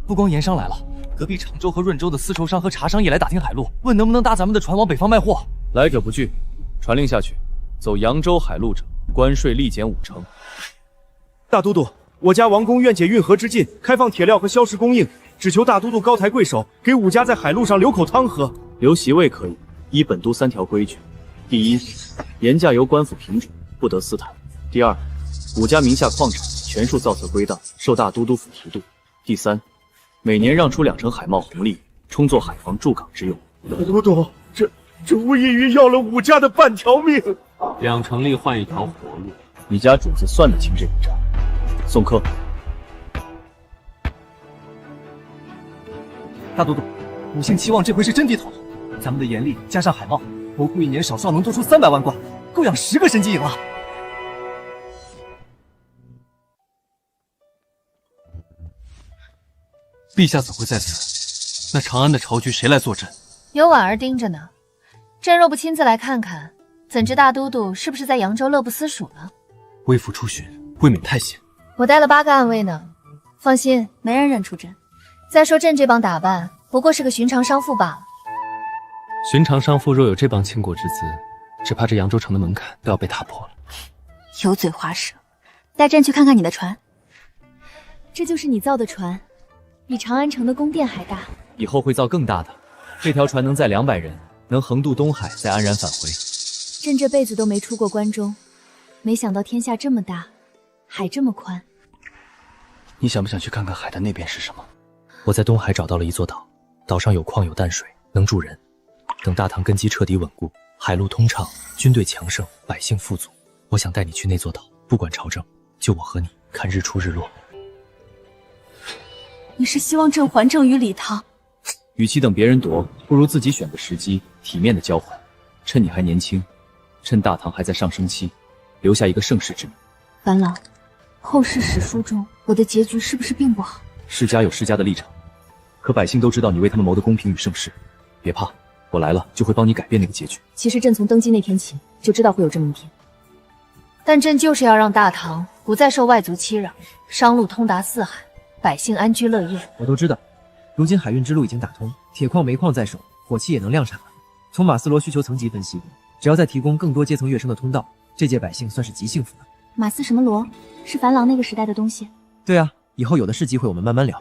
S7: 不光盐商来了，隔壁常州和润州的丝绸商和茶商也来打听海路，问能不能搭咱们的船往北方卖货。
S3: 来者不拒，传令下去，走扬州海路者，关税立减5成。
S21: 大都督，我家王公愿解运河之禁，开放铁料和硝石供应，只求大都督高抬贵手，给武家在海路上留口汤喝。
S3: 留席位可以，依本都3条规矩：第一，盐价由官府评准，不得私谈；第二，武家名下矿产全数造册归档，受大都督府提督；第三，每年让出2成海贸红利，充作海防驻港之用。
S20: 大都督，这无异于要了武家的半条命。
S12: 2成利换1条活路，
S3: 你家主子算得清这笔账。送客。
S7: 大都督，五姓期望这回是真低头了。咱们的盐利加上海贸，国库1年少能多出300万贯，够养10个审计营了。陛下怎会在此？那长安的朝局谁来坐镇？
S11: 有婉儿盯着呢。朕若不亲自来看看，怎知大都督是不是在扬州乐不思蜀了？
S7: 微服出巡，未免太闲。
S11: 我带了8个暗卫呢，放心，没人认出朕。再说朕这帮打扮，不过是个寻常商妇罢了。
S12: 寻常商妇若有这帮倾国之姿，只怕这扬州城的门槛都要被踏破了。
S11: 油嘴滑舌，带朕去看看你的船。
S2: 这就是你造的船，比长安城的宫殿还大。
S3: 以后会造更大的，这条船能载200人，能横渡东海，再安然返回。
S2: 朕这辈子都没出过关中，没想到天下这么大，海这么宽。
S7: 你想不想去看看海的那边是什么？我在东海找到了一座岛，岛上有矿有淡水，
S4: 能助人。等大唐根基彻底稳固，海路通畅，军队强盛，百姓富足，我想带你去那座岛，不管朝政，就我和你看日出日落。
S9: 你是希望朕还政于李唐？
S3: 与其等别人夺，不如自己选个时机，体面的交换。趁你还年轻，趁大唐还在上升期，留下一个盛世之名。
S9: 樊郎，后世史书中我的结局是不是并不好？
S3: 世家有世家的立场，可百姓都知道你为他们谋的公平与盛世。别怕，我来了就会帮你改变那个结局。
S9: 其实朕从登基那天起就知道会有这么一天，但朕就是要让大唐不再受外族欺扰，商路通达四海，百姓安居乐业。
S13: 我都知道，如今海运之路已经打通，铁矿、煤矿在手，火器也能量产了。从马斯罗需求层级分析，只要再提供更多阶层跃升的通道，这届百姓算是极幸福的。
S2: 马斯什么罗？是樊郎那个时代的东西。
S13: 对啊，以后有的是机会，我们慢慢聊。